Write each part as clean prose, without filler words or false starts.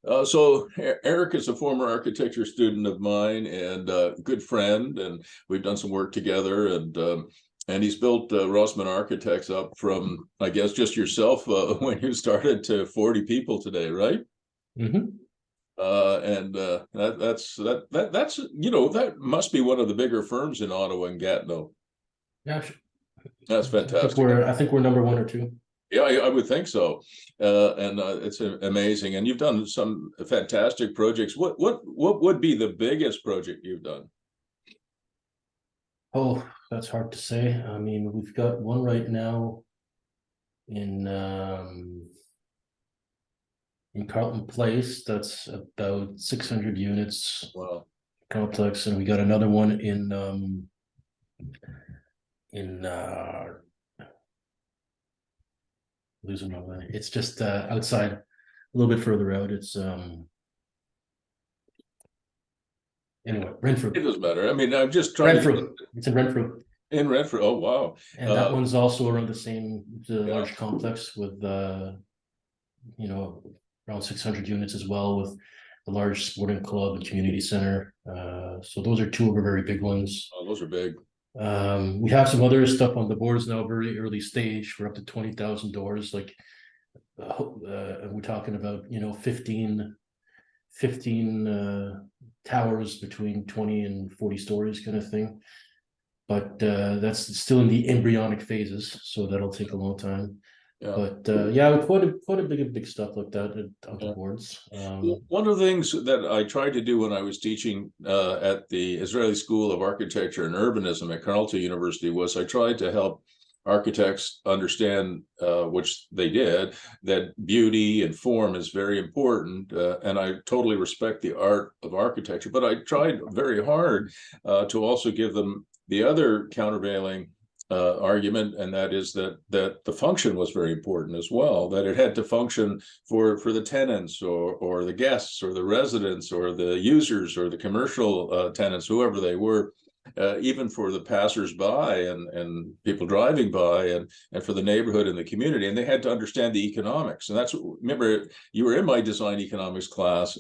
Erik is a former architecture student of mine and a good friend, and we've done some work together. And he's built Rossmann Architects up from, I guess, just yourself when you started to 40 people today, right? Mm-hmm. That's that must be one of the bigger firms in Ottawa and Gatineau. Yeah, That's fantastic. I think we're number one or two. Yeah, I would think so. It's amazing. And you've done some fantastic projects. What would be the biggest project you've done? Oh, that's hard to say. I mean, we've got one right now in Carlton Place. That's about 600 units. Wow. Complex, and we got another one in losing my way. It's just outside, a little bit further out. It's anyway, Renfrew. It doesn't matter. I mean, I'm just trying Renfrew. It's in Renfrew. In Renfrew. Oh, wow. And that one's also around the same, large Yeah. complex with around 600 units as well, with a large sporting club and community center. So those are two of our very big ones. Oh, those are big. We have some other stuff on the boards now, very early stage, for up to 20,000 doors. Like we're talking about 15 towers between 20 and 40 stories kind of thing. But that's still in the embryonic phases, so that'll take a long time. Yeah. But quite a big stuff like that on the boards. One of the things that I tried to do when I was teaching at the Israeli School of Architecture and Urbanism at Carleton University was I tried to help architects understand, which they did, that beauty and form is very important. And I totally respect the art of architecture, but I tried very hard to also give them the other countervailing argument, and that is that the function was very important as well, that it had to function for the tenants or the guests or the residents or the users or the commercial tenants, whoever they were, even for the passers-by and people driving by, and for the neighborhood and the community. And they had to understand the economics. And that's, remember, you were in my design economics class.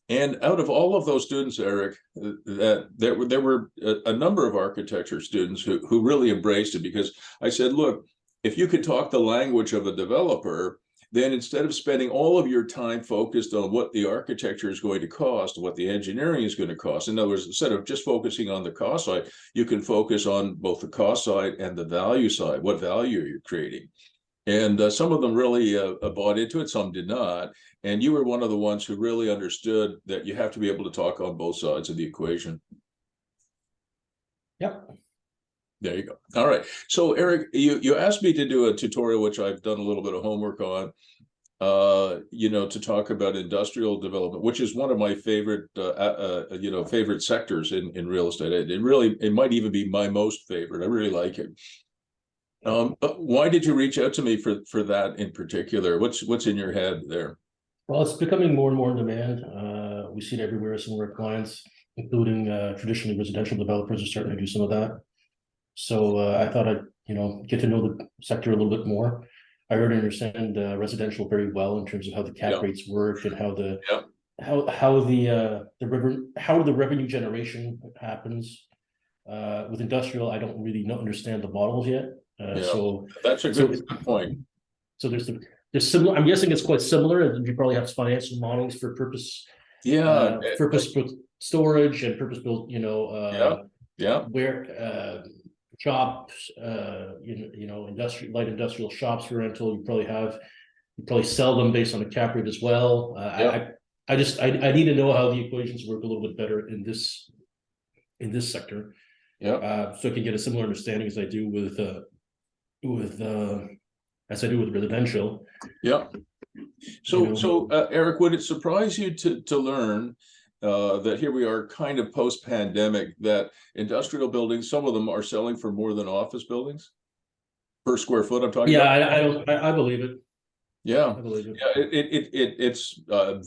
And out of all of those students, Erik, there were a number of architecture students who really embraced it, because I said, look, if you could talk the language of a developer, then instead of spending all of your time focused on what the architecture is going to cost, what the engineering is going to cost, in other words, instead of just focusing on the cost side, you can focus on both the cost side and the value side. What value are you creating? And some of them really bought into it, some did not. And you were one of the ones who really understood that you have to be able to talk on both sides of the equation. Yep. There you go. All right. So, Erik, you asked me to do a tutorial, which I've done a little bit of homework on, to talk about industrial development, which is one of my favorite, favorite sectors in real estate. It might even be my most favorite. I really like it. But why did you reach out to me for that in particular? What's in your head there? Well, it's becoming more and more in demand. We see it everywhere. Some of our clients, including traditionally residential developers, are starting to do some of that. So I thought I'd get to know the sector a little bit more. I already understand residential very well in terms of how the cap rates work and how the revenue generation happens. With industrial, I don't really understand the models yet. So that's a good point. So there's similar. I'm guessing it's quite similar, and you probably have financial models for purpose. Purpose-built storage and purpose-built. Where shops, light industrial shops for rental. You probably sell them based on the cap rate as well. I need to know how the equations work a little bit better in this sector. So I can get a similar understanding as I do with residential. So Erik, would it surprise you to learn that here we are kind of post-pandemic, that industrial buildings, some of them are selling for more than office buildings per square foot? I'm talking about. I believe it. Yeah, I believe it. It's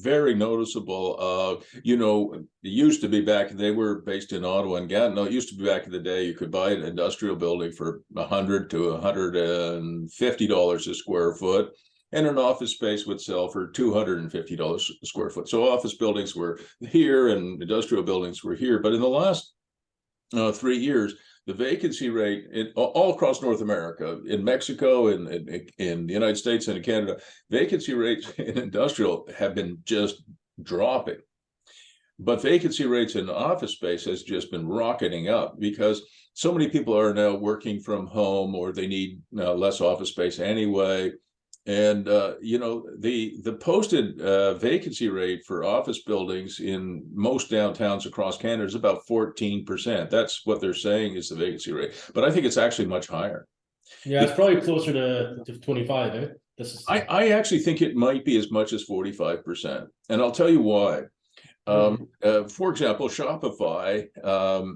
very noticeable. It used to be they were based in Ottawa and Gatineau. It used to be back in the day, you could buy an industrial building for $100 to $150 a square foot. and an office space would sell for $250 a square foot. So office buildings were here and industrial buildings were here. But in the last 3 years, the vacancy rate all across North America, in Mexico, in the United States, and in Canada, vacancy rates in industrial have been just dropping. But vacancy rates in office space has just been rocketing up because so many people are now working from home, or they need less office space anyway. And the posted vacancy rate for office buildings in most downtowns across Canada is about 14%. That's what they're saying is the vacancy rate, but I think it's actually much higher. Yeah, it's probably closer to 25, eh? I actually think it might be as much as 45%, and I'll tell you why. For example, Shopify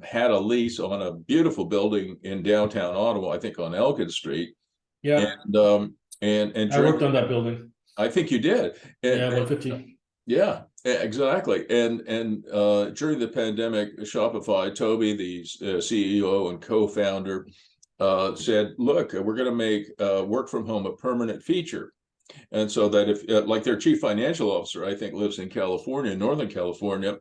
had a lease on a beautiful building in downtown Ottawa, I think on Elgin Street. Yeah. And I worked on that building. I think you did. Yeah, 150. Yeah, exactly. And during the pandemic, Shopify, Toby, the CEO and co-founder, said, look, we're going to make work from home a permanent feature. And so that if, like their chief financial officer, I think lives in California, Northern California,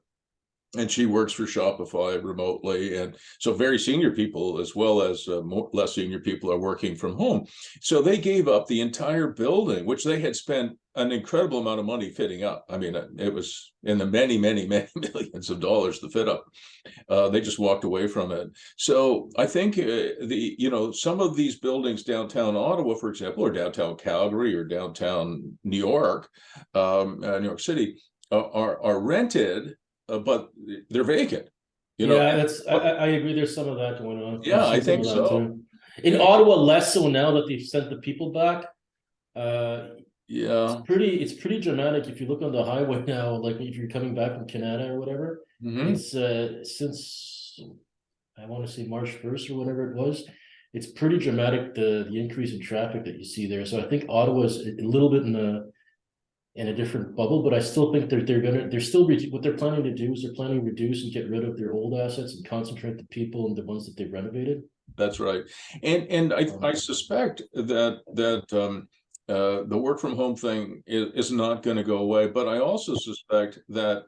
and she works for Shopify remotely. And so very senior people, as well as less senior people, are working from home. So they gave up the entire building, which they had spent an incredible amount of money fitting up. I mean, it was in the many, many, many millions of dollars to fit up. They just walked away from it. So I think some of these buildings downtown Ottawa, for example, or downtown Calgary, or downtown New York, New York City, are rented, but they're vacant. I agree. There's some of that going on. Yeah, I think so. In Ottawa, less so now that they've sent the people back. It's pretty dramatic. If you look on the highway now, like if you're coming back from Canada or whatever, it's since I want to say March 1st or whatever it was, it's pretty dramatic the increase in traffic that you see there. So I think Ottawa's a little bit in a different bubble, but I still think what they're planning to do is they're planning to reduce and get rid of their old assets and concentrate the people and the ones that they've renovated. That's right. And I suspect that the work from home thing is not going to go away, but I also suspect that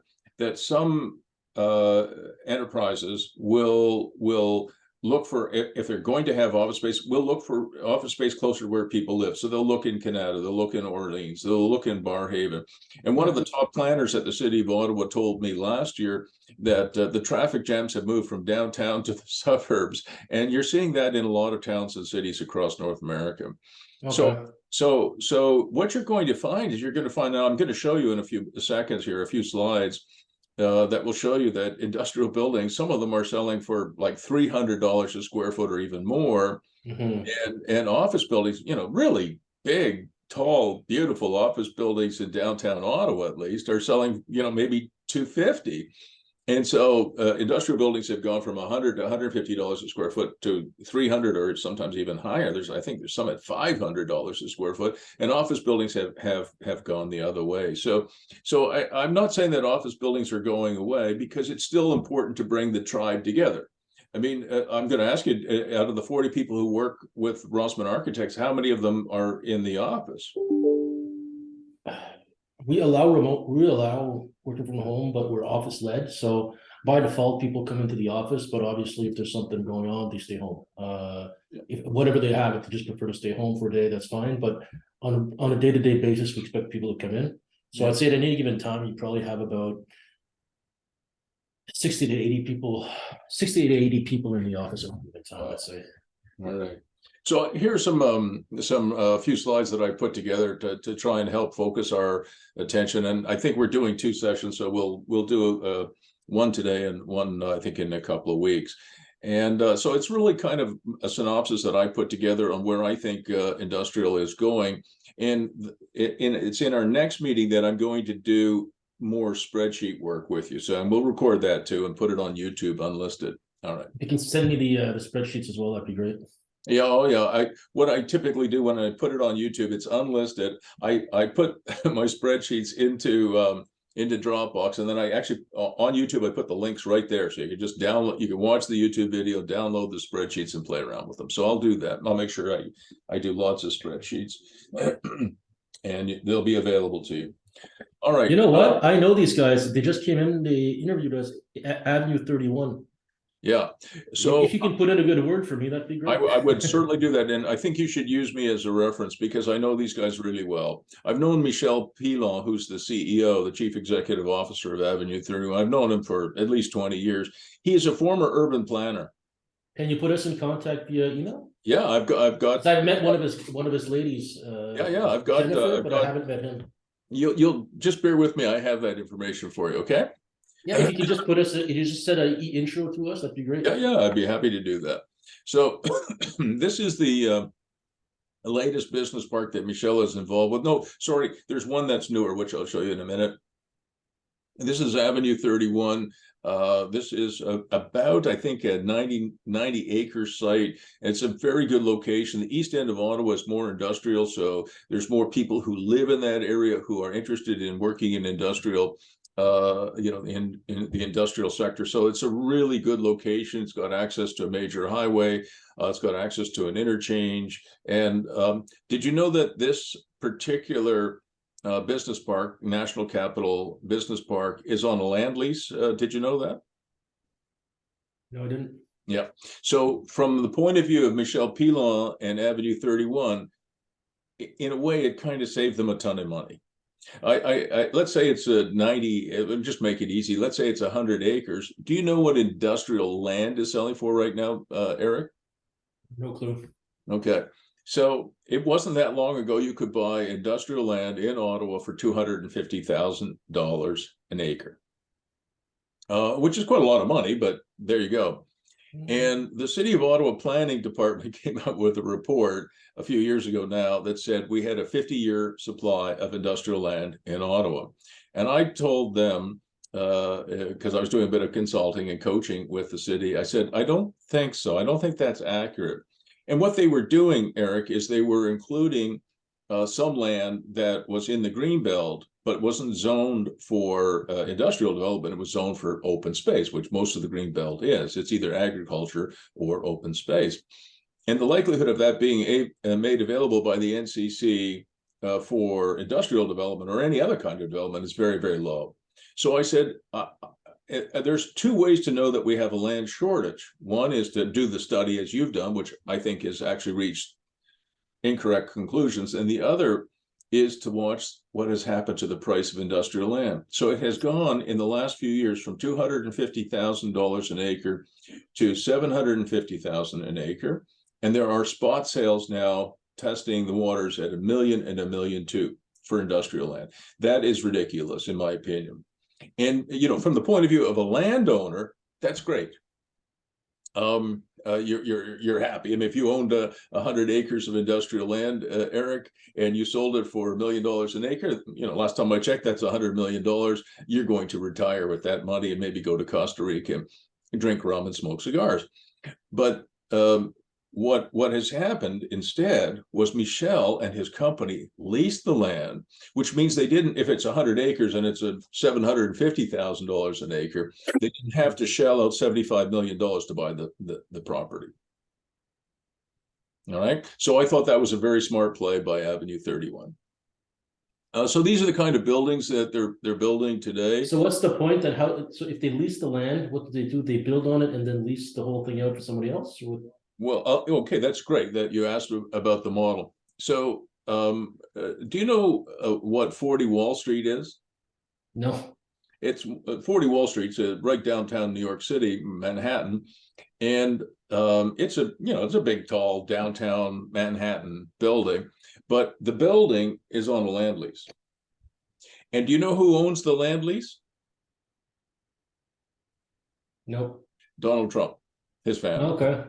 some enterprises will look for, if they're going to have office space, will look for office space closer to where people live. So they'll look in Canada, they'll look in Orleans, they'll look in Barrhaven. And one of the top planners at the City of Ottawa told me last year that the traffic jams have moved from downtown to the suburbs. And you're seeing that in a lot of towns and cities across North America. Okay. So what you're going to find is now, I'm going to show you in a few seconds here, a few slides, that will show you that industrial buildings, some of them are selling for like $300 a square foot or even more. And office buildings, really big, tall, beautiful office buildings in downtown Ottawa, at least, are selling, maybe $250. And so industrial buildings have gone from $100 to $150 a square foot to $300, or sometimes even higher. I think there's some at $500 a square foot, and office buildings have gone the other way. So I'm not saying that office buildings are going away, because it's still important to bring the tribe together. I mean, I'm going to ask you, out of the 40 people who work with Rossmann Architects, how many of them are in the office? We allow working from home, but we're office led. So by default, people come into the office, but obviously if there's something going on, they stay home. If whatever they have, if they just prefer to stay home for a day, that's fine. But on a day-to-day basis, we expect people to come in. So I'd say at any given time, you probably have about 60 to 80 people in the office at any given time, I'd say. All right. So here's some few slides that I put together to try and help focus our attention. And I think we're doing 2 sessions, so we'll do one today and one, I think, in a couple of weeks. And so it's really kind of a synopsis that I put together on where I think industrial is going. And it's in our next meeting that I'm going to do more spreadsheet work with you. So, and we'll record that too and put it on YouTube unlisted. All right. You can send me the spreadsheets as well. That'd be great. Yeah, oh yeah. What I typically do when I put it on YouTube, it's unlisted. I put my spreadsheets into Dropbox, and then I actually on YouTube I put the links right there, so you can just download. You can watch the YouTube video, download the spreadsheets, and play around with them. So I'll do that. I'll make sure I do lots of spreadsheets. and they'll be available to you. All right. You know what? I know these guys. They just came in. They interviewed us at Avenue 31. Yeah. So if you can put in a good word for me, that'd be great. I would certainly do that. And I think you should use me as a reference because I know these guys really well. I've known Michel Pilon, who's the CEO, the Chief Executive Officer of Avenue 31. I've known him for at least 20 years. He is a former urban planner. Can you put us in contact via email? Yeah, I've got. I've met one of his ladies. Yeah, I've got Jennifer, but I haven't met him. You'll just bear with me. I have that information for you. Okay. Yeah, if you could just put us, if you just said an intro to us, that'd be great. Yeah, I'd be happy to do that. So this is the latest business park that Michelle is involved with. No, sorry, there's one that's newer, which I'll show you in a minute. This is Avenue 31. This is about, I think, a 90 acre site. It's a very good location. The east end of Ottawa is more industrial, so there's more people who live in that area who are interested in working in industrial, in the industrial sector. So it's a really good location. It's got access to a major highway. It's got access to an interchange. And did you know that this particular business park, National Capital Business Park, is on a land lease? Did you know that? No, I didn't. Yeah. So from the point of view of Michel Pilon and Avenue 31, in a way, it kind of saved them a ton of money. I let's say it's a 90, just make it easy. Let's say it's 100 acres. Do you know what industrial land is selling for right now, Eric? No clue. Okay. So it wasn't that long ago you could buy industrial land in Ottawa for $250,000 an acre, which is quite a lot of money, but there you go. And the City of Ottawa Planning Department came out with a report a few years ago now that said we had a 50-year supply of industrial land in Ottawa. And I told them, because I was doing a bit of consulting and coaching with the city, I said, I don't think so. I don't think that's accurate. And what they were doing, Eric, is they were including some land that was in the Greenbelt, but wasn't zoned for industrial development. It was zoned for open space, which most of the Greenbelt is. It's either agriculture or open space. And the likelihood of that being made available by the NCC for industrial development or any other kind of development is very, very low. So I said, there's two ways to know that we have a land shortage. One is to do the study as you've done, which I think has actually reached incorrect conclusions. And the other is to watch what has happened to the price of industrial land. So it has gone in the last few years from $250,000 an acre to $750,000 an acre. And there are spot sales now testing the waters at $1 million and $1.2 million for industrial land. That is ridiculous, in my opinion. And, from the point of view of a landowner, that's great. You're happy. I mean, if you owned 100 acres of industrial land, Eric, and you sold it for $1 million an acre, last time I checked, that's $100 million. You're going to retire with that money and maybe go to Costa Rica and drink rum and smoke cigars. But what has happened instead was Michel and his company leased the land, which means they didn't, if it's 100 acres and it's a $750,000 an acre, they didn't have to shell out $75 million to buy the property. All right. So I thought that was a very smart play by Avenue 31. So these are the kind of buildings that they're building today. So what's the point? And so if they lease the land, what do they do? They build on it and then lease the whole thing out for somebody else? Well, okay, that's great that you asked about the model. So do you know what 40 Wall Street is? No. It's 40 Wall Street's right downtown New York City, Manhattan. And it's a big, tall downtown Manhattan building, but the building is on a land lease. And do you know who owns the land lease? Nope. Donald Trump, his family. Okay.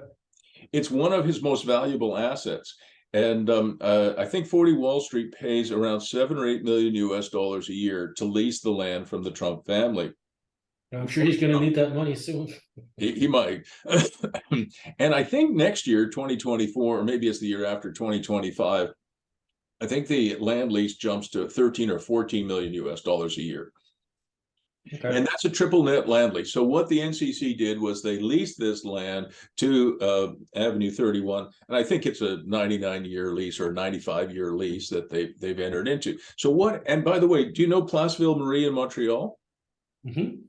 It's one of his most valuable assets. And I think 40 Wall Street pays around $7 or $8 million US a year to lease the land from the Trump family. I'm sure he's going to need that money soon. He might. And I think next year, 2024, or maybe it's the year after, 2025, I think the land lease jumps to 13 or 14 million US a year. Okay. And that's a triple net land lease. So what the NCC did was they leased this land to Avenue 31, and I think it's a 99-year lease or 95-year lease that they've entered into. So what? And by the way, do you know Place Ville-Marie in Montreal? Mm-hmm.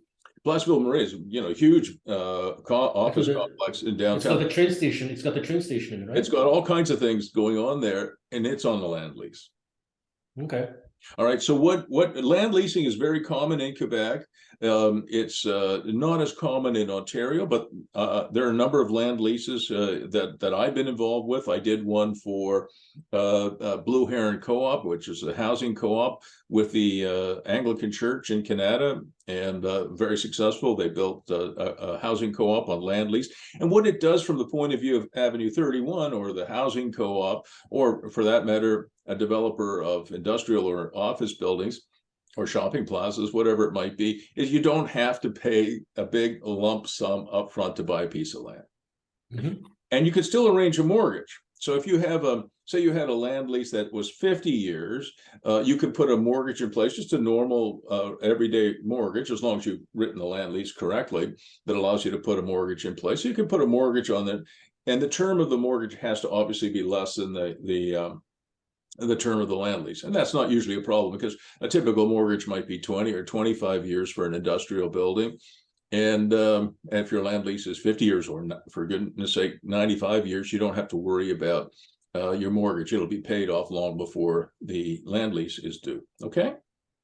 Place Ville-Marie is, huge office complex in downtown. It's got the train station. It's got the train station in it, right? It's got all kinds of things going on there, and it's on the land lease. Okay. All right. So what land leasing is very common in Quebec. It's not as common in Ontario, but there are a number of land leases that I've been involved with. I did one for Blue Heron Co-op, which is a housing co-op with the Anglican Church in Canada, and very successful. They built a housing co-op on land lease. And what it does from the point of view of Avenue 31 or the housing co-op, or for that matter, a developer of industrial or office buildings or shopping plazas, whatever it might be, is you don't have to pay a big lump sum upfront to buy a piece of land. Mm-hmm. And you can still arrange a mortgage. So if you have say you had a land lease that was 50 years, you could put a mortgage in place, just a normal everyday mortgage, as long as you've written the land lease correctly, that allows you to put a mortgage in place. So you can put a mortgage on it, and the term of the mortgage has to obviously be less than the term of the land lease. And that's not usually a problem, because a typical mortgage might be 20 or 25 years for an industrial building. And if your land lease is 50 years, or for goodness sake, 95 years, you don't have to worry about your mortgage. It'll be paid off long before the land lease is due. Okay.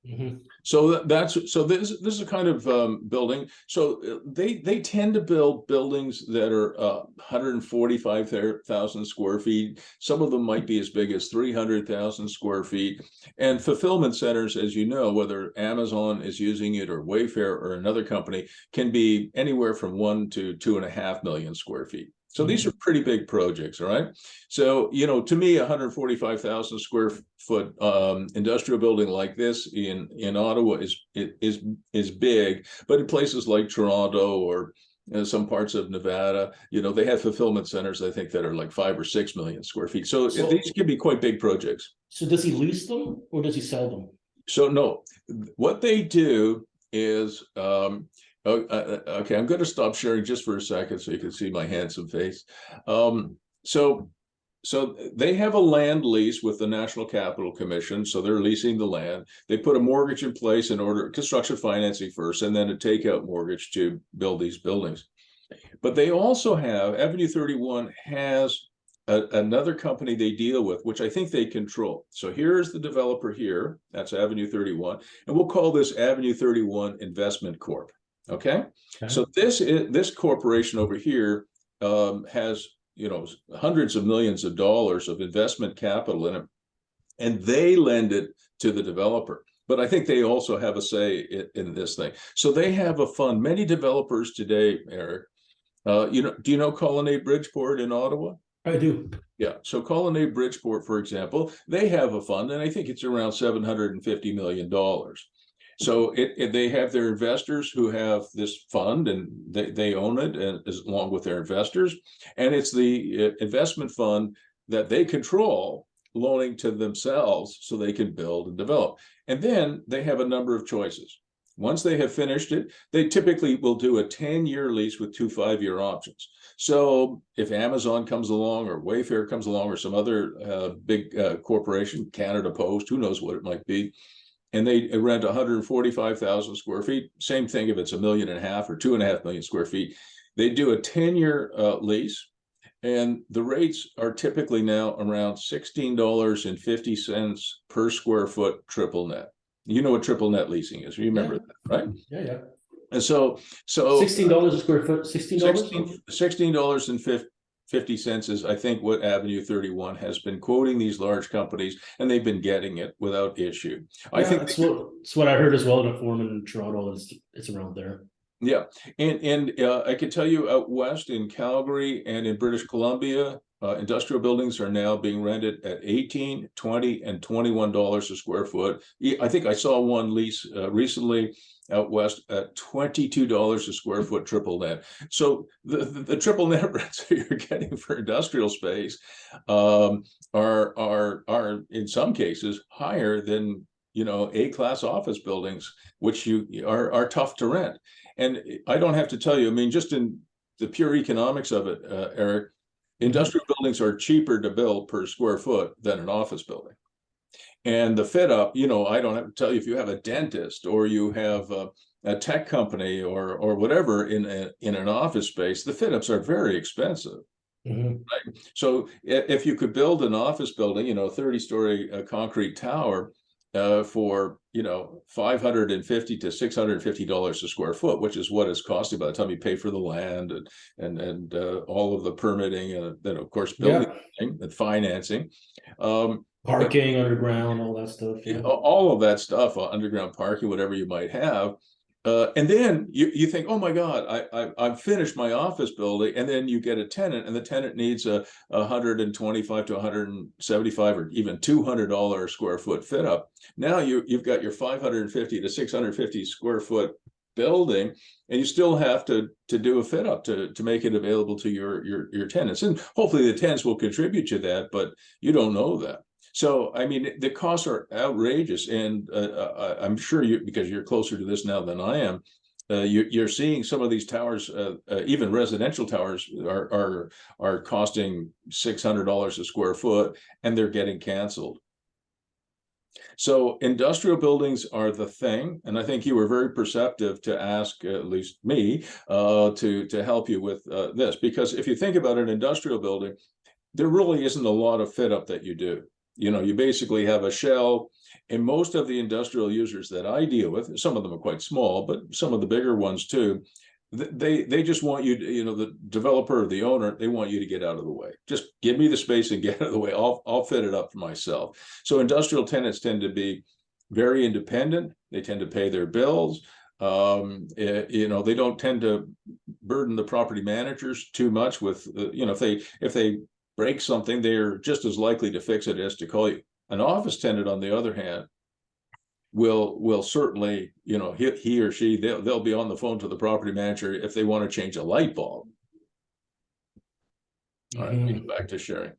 Mm-hmm. So this is a kind of building. So they tend to build buildings that are 145,000 square feet. Some of them might be as big as 300,000 square feet. And fulfillment centers, as you know, whether Amazon is using it or Wayfair or another company, can be anywhere from 1 to 2.5 million square feet. So these are pretty big projects, all right? So, to me, 145,000 square foot industrial building like this in Ottawa is big, but in places like Toronto or some parts of Nevada, they have fulfillment centers, I think, that are like 5 or 6 million square feet. So these can be quite big projects. So does he lease them or does he sell them? So no, what they do is okay, I'm going to stop sharing just for a second so you can see my handsome face. So they have a land lease with the National Capital Commission. So they're leasing the land. They put a mortgage in place in order construction financing first, and then a takeout mortgage to build these buildings. But they also have, Avenue 31 has another company they deal with, which I think they control. So here's the developer here. That's Avenue 31. And we'll call this Avenue 31 Investment Corp. Okay. So this corporation over here has hundreds of millions of dollars of investment capital in it, and they lend it to the developer. But I think they also have a say in this thing. So they have a fund. Many developers today, Eric, do you know Colonnade Bridgeport in Ottawa? I do. Yeah. So Colonnade Bridgeport, for example, they have a fund, and I think it's around $750 million. So they have their investors who have this fund, and they own it, and along with their investors. And it's the investment fund that they control, loaning to themselves so they can build and develop. And then they have a number of choices. Once they have finished it, they typically will do a 10-year lease with 2 5-year options. So if Amazon comes along or Wayfair comes along or some other big corporation, Canada Post, who knows what it might be, and they rent 145,000 square feet, same thing if it's 1.5 million or 2.5 million square feet, they do a 10-year lease, and the rates are typically now around $16.50 per square foot triple net. You know what triple net leasing is. You remember that, right? Yeah. And so $16 a square foot, $16? $16.50 is, I think, what Avenue 31 has been quoting these large companies, and they've been getting it without issue. I think that's what I heard as well in a forum in Toronto. It's around there. Yeah, and I can tell you out west in Calgary and in British Columbia, industrial buildings are now being rented at $18, $20, and $21 a square foot. I think I saw one lease recently out west at $22 a square foot triple net. So the triple net rents that you're getting for industrial space are in some cases higher than A-class office buildings, which are tough to rent. And I don't have to tell you, I mean, just in the pure economics of it, Eric, industrial buildings are cheaper to build per square foot than an office building. And the fit up, I don't have to tell you, if you have a dentist or you have a tech company or whatever in an office space, the fit ups are very expensive. Right? So if you could build an office building, 30-story concrete tower for $550 to $650 a square foot, which is what it's costing by the time you pay for the land and all of the permitting, and then of course building and financing, parking underground, all that stuff. All of that stuff, underground parking, whatever you might have. And then you think, oh my God, I've finished my office building, and then you get a tenant, and the tenant needs a $125 to $175 or even $200 square foot fit up. Now you've got your 550 to 650 square foot building, and you still have to do a fit up to make it available to your tenants, and hopefully the tenants will contribute to that, but you don't know that. So, I mean, the costs are outrageous, and I'm sure because you're closer to this now than I am, you're seeing some of these towers, even residential towers, are costing $600 a square foot, and they're getting canceled. So industrial buildings are the thing, and I think you were very perceptive to ask, at least me, to help you with this, because if you think about an industrial building, there really isn't a lot of fit up that you do. You basically have a shell, and most of the industrial users that I deal with, some of them are quite small, but some of the bigger ones too, they just want you to, the developer or the owner, they want you to get out of the way. Just give me the space and get out of the way. I'll fit it up for myself. So industrial tenants tend to be very independent. They tend to pay their bills. They don't tend to burden the property managers too much with, if they break something, they're just as likely to fix it as to call you. An office tenant, on the other hand, will certainly, he or she, they'll be on the phone to the property manager if they want to change a light bulb. All right, we go back to sharing.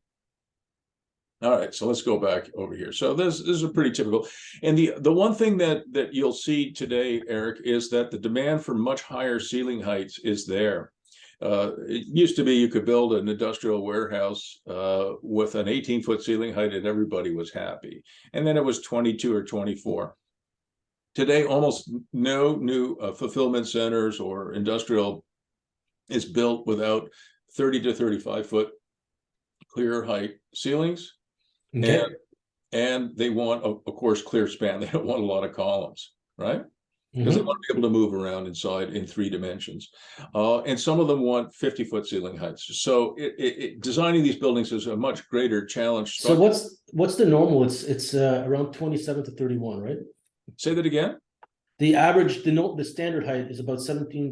All right, so let's go back over here. So this is a pretty typical, and the one thing that you'll see today, Eric, is that the demand for much higher ceiling heights is there. It used to be you could build an industrial warehouse with an 18-foot ceiling height and everybody was happy. And then it was 22 or 24. Today, almost no new fulfillment centers or industrial is built without 30 to 35-foot clear height ceilings. Okay. And they want, of course, clear span. They don't want a lot of columns, right? Because they want to be able to move around inside in 3 dimensions. And some of them want 50-foot ceiling heights. So designing these buildings is a much greater challenge. So what's the normal? It's around 27 to 31, right? Say that again? The average, the standard height is about 27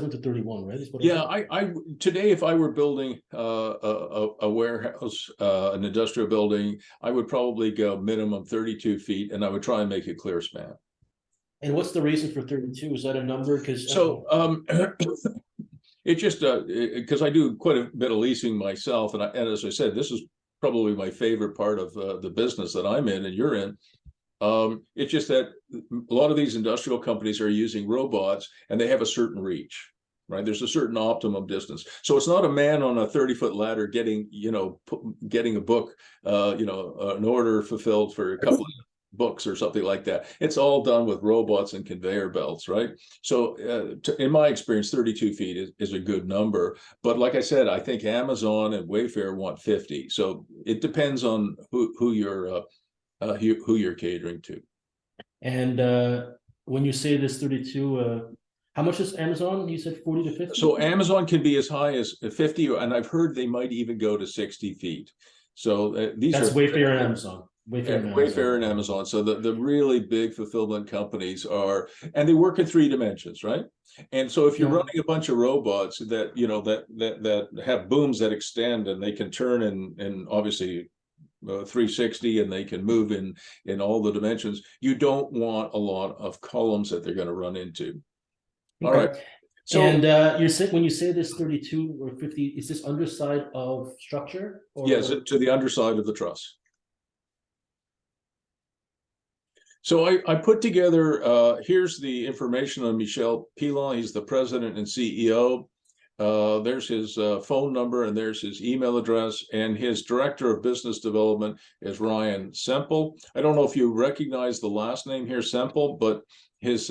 to 31, right? Yeah, I today, if I were building a warehouse, an industrial building, I would probably go minimum 32 feet, and I would try and make it clear span. And what's the reason for 32? Is that a number? Because it just because I do quite a bit of leasing myself, and as I said, this is probably my favorite part of the business that I'm in and you're in. It's just that a lot of these industrial companies are using robots, and they have a certain reach, right? There's a certain optimum distance. So it's not a man on a 30-foot ladder getting a book, an order fulfilled for a couple of books or something like that. It's all done with robots and conveyor belts, right? So in my experience, 32 feet is a good number. But like I said, I think Amazon and Wayfair want 50. So it depends on who you're catering to. And when you say this 32, how much is Amazon? You said 40 to 50? So Amazon can be as high as 50, and I've heard they might even go to 60 feet. So that's Wayfair and Amazon. Wayfair and Amazon. So the really big fulfillment companies are, and they work in 3 dimensions, right? And so if you're running a bunch of robots that that have booms that extend, and they can turn in obviously 360, and they can move in all the dimensions, you don't want a lot of columns that they're going to run into. All right. So, and you're saying, when you say this 32 or 50, is this underside of structure? Or... Yes, to the underside of the truss. So I put together, here's the information on Michel Pilon. He's the president and CEO. There's his phone number, and there's his email address, and his director of business development is Ryan Semple. I don't know if you recognize the last name here, Semple, but his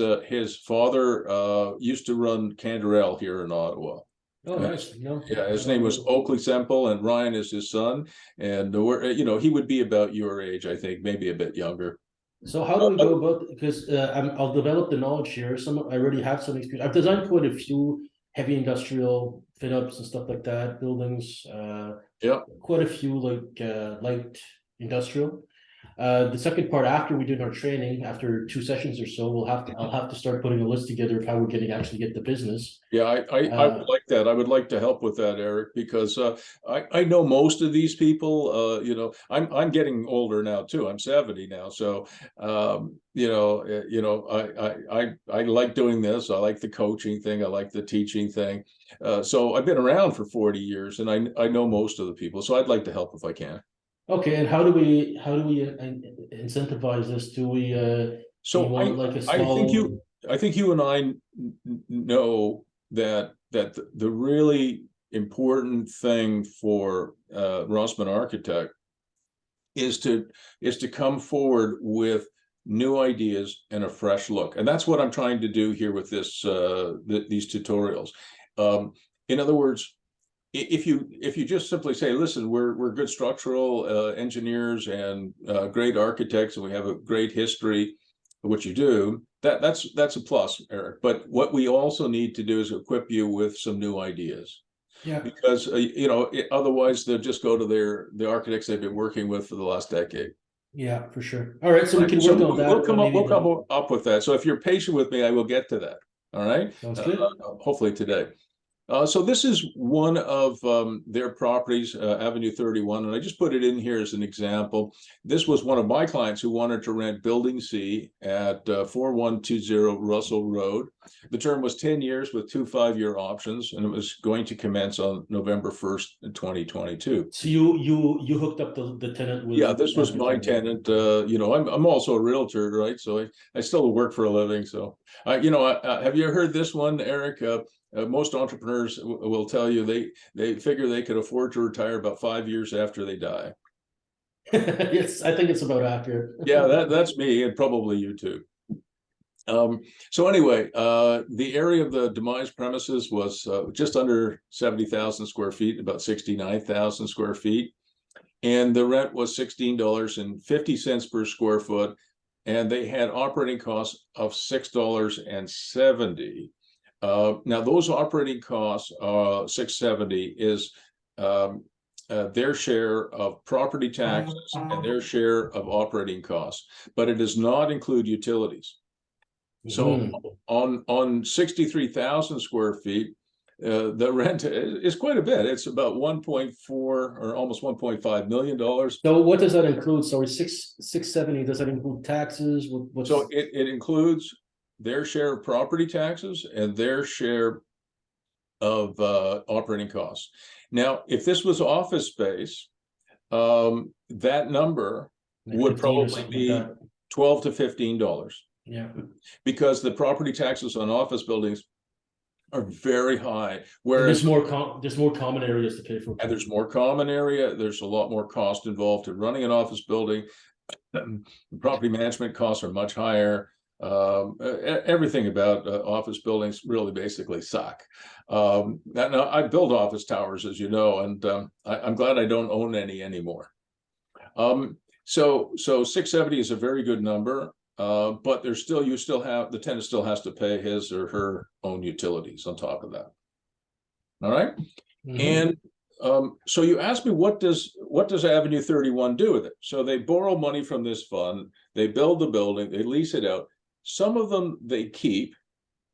father used to run Canderel here in Ottawa. Oh, nice. No, Yeah, his name was Oakley Semple, and Ryan is his son. And he would be about your age, I think, maybe a bit younger. so how do we go about, because I'll develop the knowledge here. I already have some experience. I've designed quite a few heavy industrial fit ups and stuff like that, buildings, Yeah. quite a few light industrial. The second part, after we did our training, after 2 sessions or so, I'll have to start putting a list together of how we're actually get the business. Yeah, I would like that. I would like to help with that, Eric, because I know most of these people. I'm getting older now too. I'm 70 now, so I like doing this. I like the coaching thing. I like the teaching thing. So I've been around for 40 years, and I know most of the people. So I'd like to help if I can. Okay, and how do we incentivize this? Do we So want like a small? I think you and I know that the really important thing for Rossmann Architect is to come forward with new ideas and a fresh look, and that's what I'm trying to do here with this these tutorials. In other words, if you just simply say, listen, we're good structural engineers and great architects, and we have a great history, which you do, that's a plus, Eric. But what we also need to do is equip you with some new ideas. Yeah. Because otherwise they'll just go to the architects they've been working with for the last decade. Yeah, for sure. All right, so we can work on that. We'll come up with that. So if you're patient with me, I will get to that. All right. Sounds good. Hopefully today. So this is one of their properties, Avenue 31, and I just put it in here as an example. This was one of my clients who wanted to rent Building C at 4120 Russell Road. The term was 10 years with 2 5-year options, and it was going to commence on November 1st, 2022. So you hooked up the tenant with? Yeah, this was my tenant. I'm also a realtor, right? So I still work for a living. So have you heard this one, Eric? Most entrepreneurs will tell you they figure they could afford to retire about 5 years after they die. Yes, I think it's about accurate. Yeah, that's me, and probably you too. So anyway, the area of the demised premises was just under 70,000 square feet, about 69,000 square feet. And the rent was $16.50 per square foot. And they had operating costs of $6.70. Now, those operating costs, $6.70 is their share of property taxes and their share of operating costs, but it does not include utilities. So on 63,000 square feet, the rent is quite a bit. It's about 1.4 or almost $1.5 million. So what does that include? Sorry, 670. Does that include taxes? So it includes their share of property taxes and their share of operating costs. Now, if this was office space, that number would probably be $12 to $15. Yeah, because the property taxes on office buildings are very high. Whereas there's more common areas to pay for. And there's more common area. There's a lot more cost involved in running an office building. Property management costs are much higher. Everything about office buildings really basically suck. Now I build office towers, as you know, and I'm glad I don't own any anymore. So 670 is a very good number. But the tenant still has to pay his or her own utilities on top of that. All right. And so you asked me, what does Avenue 31 do with it? So they borrow money from this fund, they build the building, they lease it out. Some of them they keep,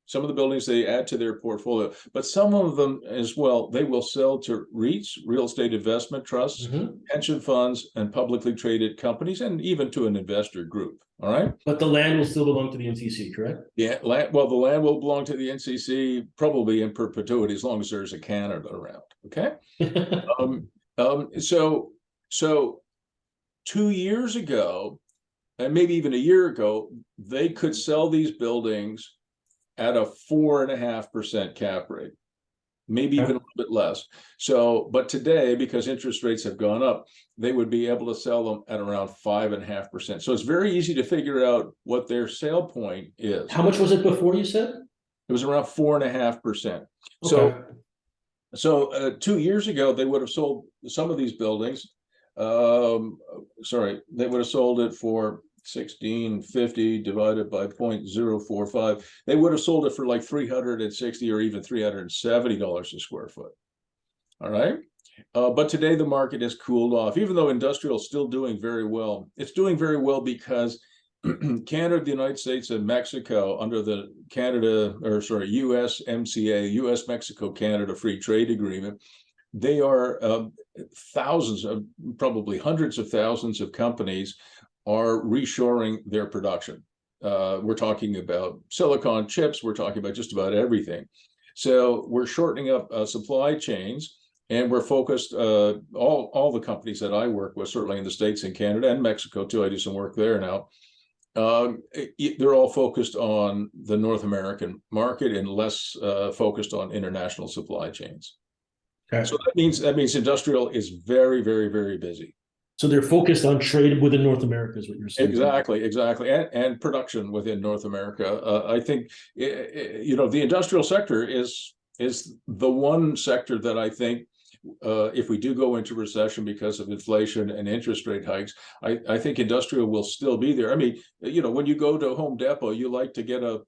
some of the buildings they add to their portfolio, but some of them as well, they will sell to REITs, real estate investment trusts, pension funds, and publicly traded companies, and even to an investor group. All right. But the land will still belong to the NCC, correct? Yeah. The land will belong to the NCC probably in perpetuity, as long as there's a Canada around. Okay. So 2 years ago, and maybe even a year ago, they could sell these buildings at a 4.5% cap rate, maybe even a little bit less. So, but today, because interest rates have gone up, they would be able to sell them at around 5.5%. So it's very easy to figure out what their sale point is. How much was it before, you said? It was around 4.5%. Okay. So 2 years ago, they would have sold some of these buildings. They would have sold it for 1650 divided by 0.045. They would have sold it for like $360 or even $370 a square foot. All right. But today the market has cooled off, even though industrial is still doing very well. It's doing very well because Canada, the United States, and Mexico, under the USMCA, US Mexico Canada Free Trade Agreement, they are thousands of, probably hundreds of thousands of companies are reshoring their production. We're talking about silicon chips, we're talking about just about everything. So we're shortening up supply chains, and we're focused, all the companies that I work with, certainly in the States and Canada and Mexico too, I do some work there now, they're all focused on the North American market and less focused on international supply chains. Okay. So that means industrial is very, very, very busy. So they're focused on trade within North America, is what you're saying. Exactly, and production within North America. I think the industrial sector is the one sector that I think, if we do go into recession because of inflation and interest rate hikes, I think industrial will still be there. I mean, when you go to Home Depot, you like to get a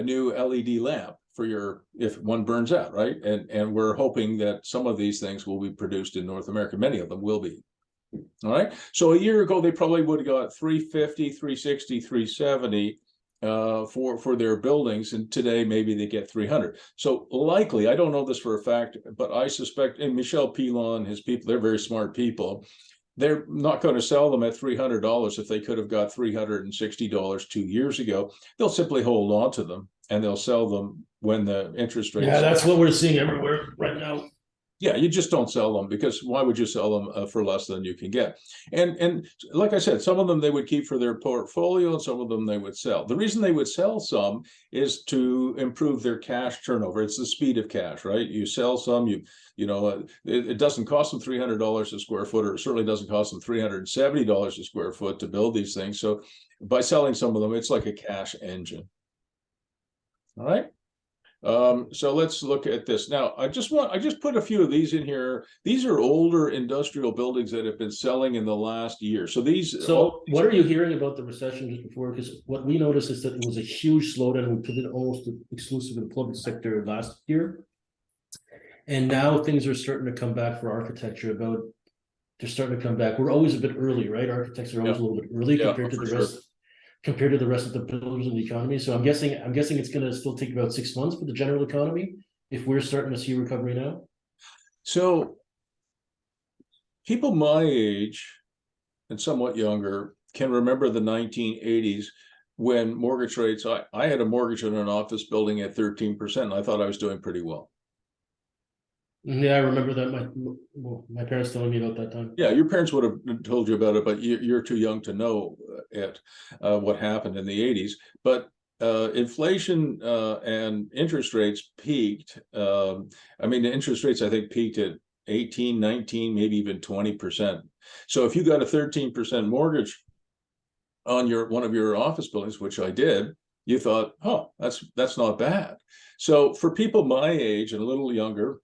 new LED lamp for if one burns out, right? And we're hoping that some of these things will be produced in North America. Many of them will be. All right. So a year ago, they probably would have got 350, 360, 370 for their buildings, and today maybe they get 300. So likely, I don't know this for a fact, but I suspect, and Michel Pilon, his people, they're very smart people. They're not going to sell them at $300 if they could have got $360 2 years ago. They'll simply hold on to them, and they'll sell them when the interest rates. Yeah, that's what we're seeing everywhere right now. Yeah, you just don't sell them, because why would you sell them for less than you can get? And like I said, some of them they would keep for their portfolio, and some of them they would sell. The reason they would sell some is to improve their cash turnover. It's the speed of cash, right? You sell some, it doesn't cost them $300 a square foot, or it certainly doesn't cost them $370 a square foot to build these things. So by selling some of them, it's like a cash engine. All right. So let's look at this. Now, I just put a few of these in here. These are older industrial buildings that have been selling in the last year. So what are you hearing about the recession just before? Because what we noticed is that it was a huge slowdown. We put it almost exclusive in the public sector last year. And now things are starting to come back for architecture. They're starting to come back. We're always a bit early, right? Architects are always a little bit early compared to the rest of the pillars of the economy. So I'm guessing it's going to still take about 6 months for the general economy if we're starting to see recovery now. So people my age and somewhat younger can remember the 1980s when mortgage rates, I had a mortgage in an office building at 13%. And I thought I was doing pretty well. Yeah, I remember that. My parents telling me about that time. Yeah, your parents would have told you about it, but you're too young to know what happened in the 80s. But inflation and interest rates peaked. The interest rates, I think, peaked at 18, 19, maybe even 20%. So if you got a 13% mortgage on one of your office buildings, which I did, you thought, oh, that's not bad. So for people my age and a little younger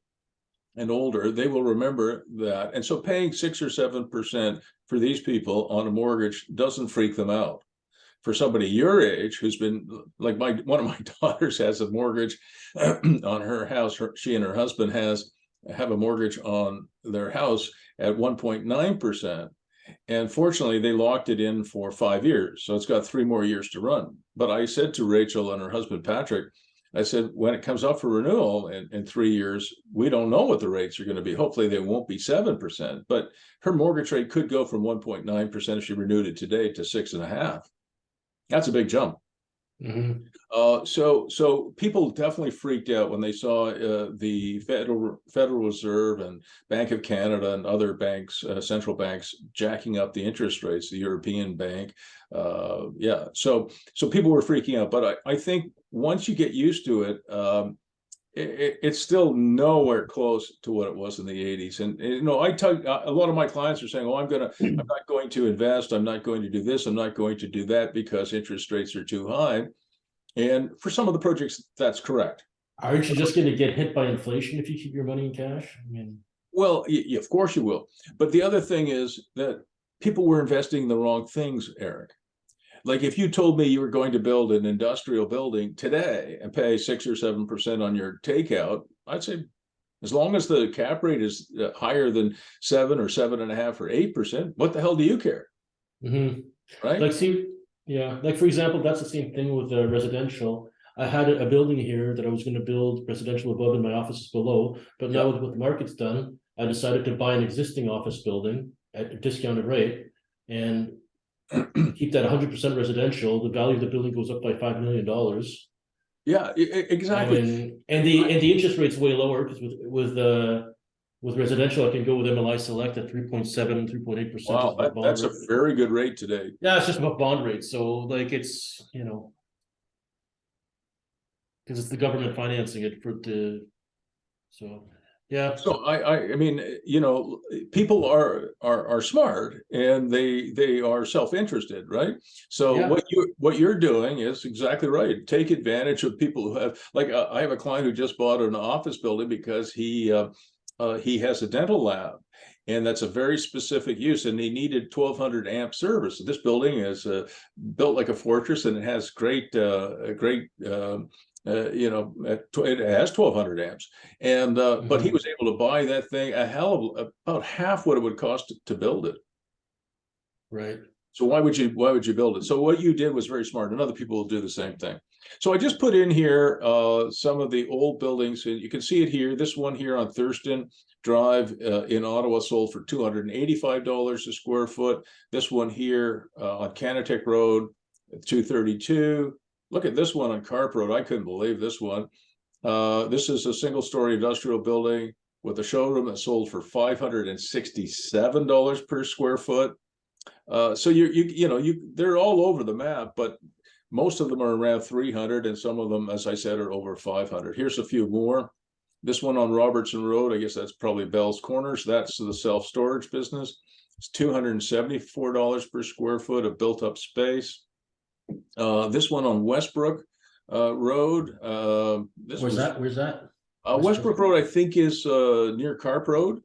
and older, they will remember that. And so paying 6 or 7% for these people on a mortgage doesn't freak them out. For somebody your age who's been, like one of my daughters has a mortgage on her house. She and her husband have a mortgage on their house at 1.9%. And fortunately, they locked it in for 5 years. So it's got 3 more years to run. But I said to Rachel and her husband, Patrick, I said, when it comes up for renewal in 3 years, we don't know what the rates are going to be. Hopefully they won't be 7%, but her mortgage rate could go from 1.9% if she renewed it today to 6.5%. That's a big jump. Mhm. So people definitely freaked out when they saw the Federal Reserve and Bank of Canada and other banks, central banks, jacking up the interest rates. The European Bank, yeah. So people were freaking out. But I think once you get used to it, it's still nowhere close to what it was in the 80s. And you know, a lot of my clients are saying, "Oh, I'm not going to invest. I'm not going to do this. I'm not going to do that because interest rates are too high." And for some of the projects, that's correct. Aren't you just going to get hit by inflation if you keep your money in cash? I mean, Well, of course you will. But the other thing is that people were investing in the wrong things, Eric. Like if you told me you were going to build an industrial building today and pay 6 or 7% on your takeout, I'd say as long as the cap rate is higher than 7 or 7.5 or 8%, what the hell do you care? mhm. Right? Like, see, yeah, like for example, that's the same thing with residential. I had a building here that I was going to build residential above and my offices below, but now Yeah. with what the market's done, I decided to buy an existing office building at a discounted rate and keep that 100% residential. The value of the building goes up by $5 million. Yeah, exactly. And the interest rate's way lower because with residential, I can go with MLI Select at 3.7, 3.8% is Wow, above bond that's a rate. very good rate today. Yeah, it's just above bond rate. So like it's, you know, because it's the government financing it for the, so yeah. So I mean, you know, people are smart and they are self-interested, right? So Yeah. what you're doing is exactly right. Take advantage of people who have, like, I have a client who just bought an office building because he has a dental lab, and that's a very specific use, and he needed 1200 amp service. This building is built like a fortress, and it has great. You know, it has 1200 amps, and but he Mhm. was able to buy that thing a hell of about half what it would cost to build it. Right. So why would you build it? So what you did was very smart, and other people will do the same thing. So I just put in here some of the old buildings, and you can see it here. This one here on Thurston Drive in Ottawa sold for $285 a square foot. This one here on Canatech Road, 232. Look at this one on Carp Road. I couldn't believe this one. This is a single-story industrial building with a showroom that sold for $567 per square foot. So they're all over the map, but most of them are around 300, and some of them, as I said, are over 500. Here's a few more. This one on Robertson Road, I guess that's probably Bell's Corners. That's the self-storage business. It's $274 per square foot of built-up space. This one on Westbrook Road. Where's that? Westbrook Road, I think, is near Carp Road.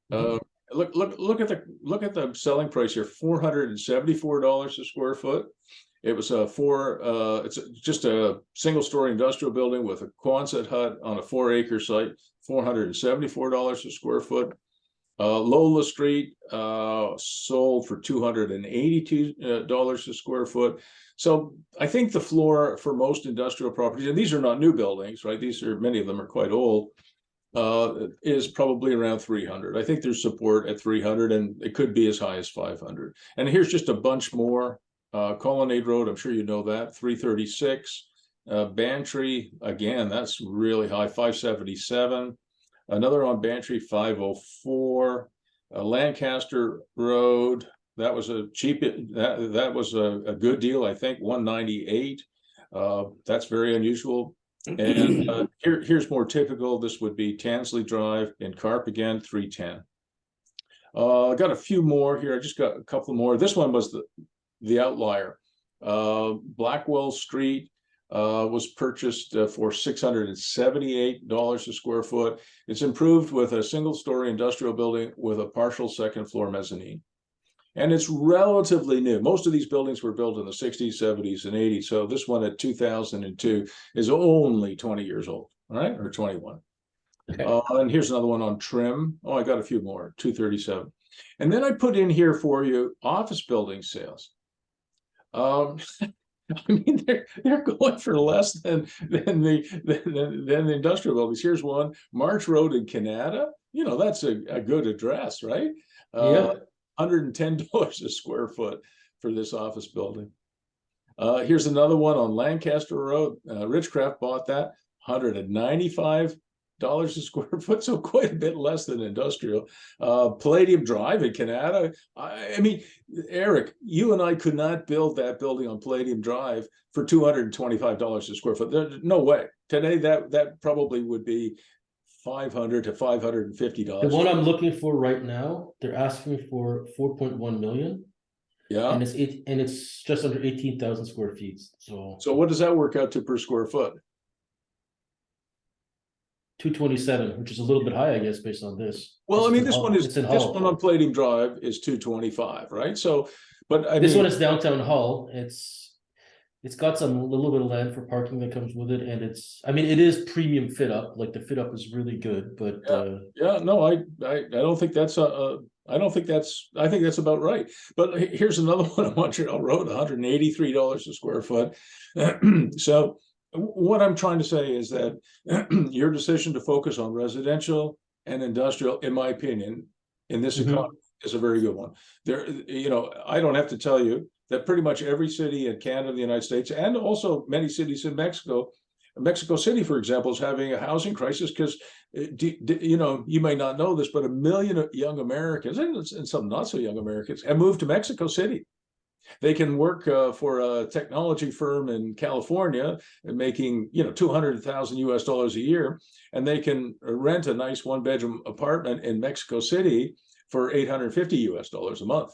Mhm. Look at the selling price here, $474 a square foot. It was it's just a single story industrial building with a Quonset hut on a 4-acre site, $474 a square foot. Lola Street sold for $282 a square foot. So I think the floor for most industrial properties, and these are not new buildings, right? Many of them are quite old, is probably around 300. I think there's support at 300, and it could be as high as 500. And here's just a bunch more. Colonnade Road, I'm sure you know that, 336. Bantry, again, that's really high, 577. Another on Bantry, 504. Lancaster Road, that was a good deal, I think, 198. That's very unusual. And here's more typical. This would be Tansley Drive in Carp again, 310. I got a few more here. I just got a couple more. This one was the outlier. Blackwell Street was purchased for $678 a square foot. It's improved with a single-story industrial building with a partial second floor mezzanine. And it's relatively new. Most of these buildings were built in the 60s, 70s, and 80s. So this one at 2002 is only 20 years old, right? Or 21. Okay. And here's another one on Trim. Oh, I got a few more, 237. And then I put in here for you office building sales. I mean, they're going for less than the industrial buildings. Here's one, March Road in Canada. You know, that's a good address, right? Yeah. $110 a square foot for this office building. Here's another one on Lancaster Road. Richcraft bought that, $195 a square foot, so quite a bit less than industrial. Palladium Drive in Canada. I mean, Eric, you and I could not build that building on Palladium Drive for $225 a square foot. There's no way. Today, that probably would be $500 to $550. The one I'm looking for right now, they're asking for 4.1 million. Yeah. And it's just under 18,000 square feet. So what does that work out to per square foot? 227, which is a little bit high, I guess, based on this. Well, I mean, this one on Palladium Drive is 225, right? So, but this one is downtown Hull. It's got some a little bit of land for parking that comes with it, and it is premium fit up. Like the fit up is really good, but no, I don't think that's I think that's about right. But here's another one on Montreal Road, $183 a square foot. So what I'm trying to say is that your decision to focus on residential and industrial, in my opinion, in this economy is a very good one. There, I don't have to tell you that pretty much every city in Canada, the United States, and also many cities in Mexico City, for example, is having a housing crisis because, you may not know this, but 1 million young Americans and some not so young Americans have moved to Mexico City. They can work for a technology firm in California and making, $200,000 a year, and they can rent a nice one-bedroom apartment in Mexico City for $850 a month.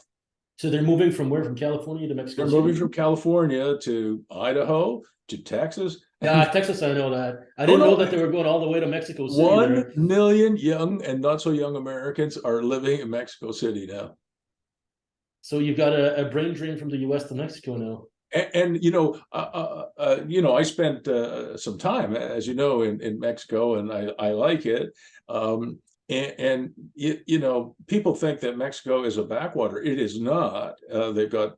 So they're moving from where? From California to Mexico City? They're moving from California to Idaho to Texas. Yeah, Texas, I know that. I didn't know that they were going all the way to Mexico City. 1 million young and not so young Americans are living in Mexico City now. So you've got a brain drain from the U.S. to Mexico now. And I spent some time, as you know, in Mexico, and I like it. People think that Mexico is a backwater. It is not. They've got,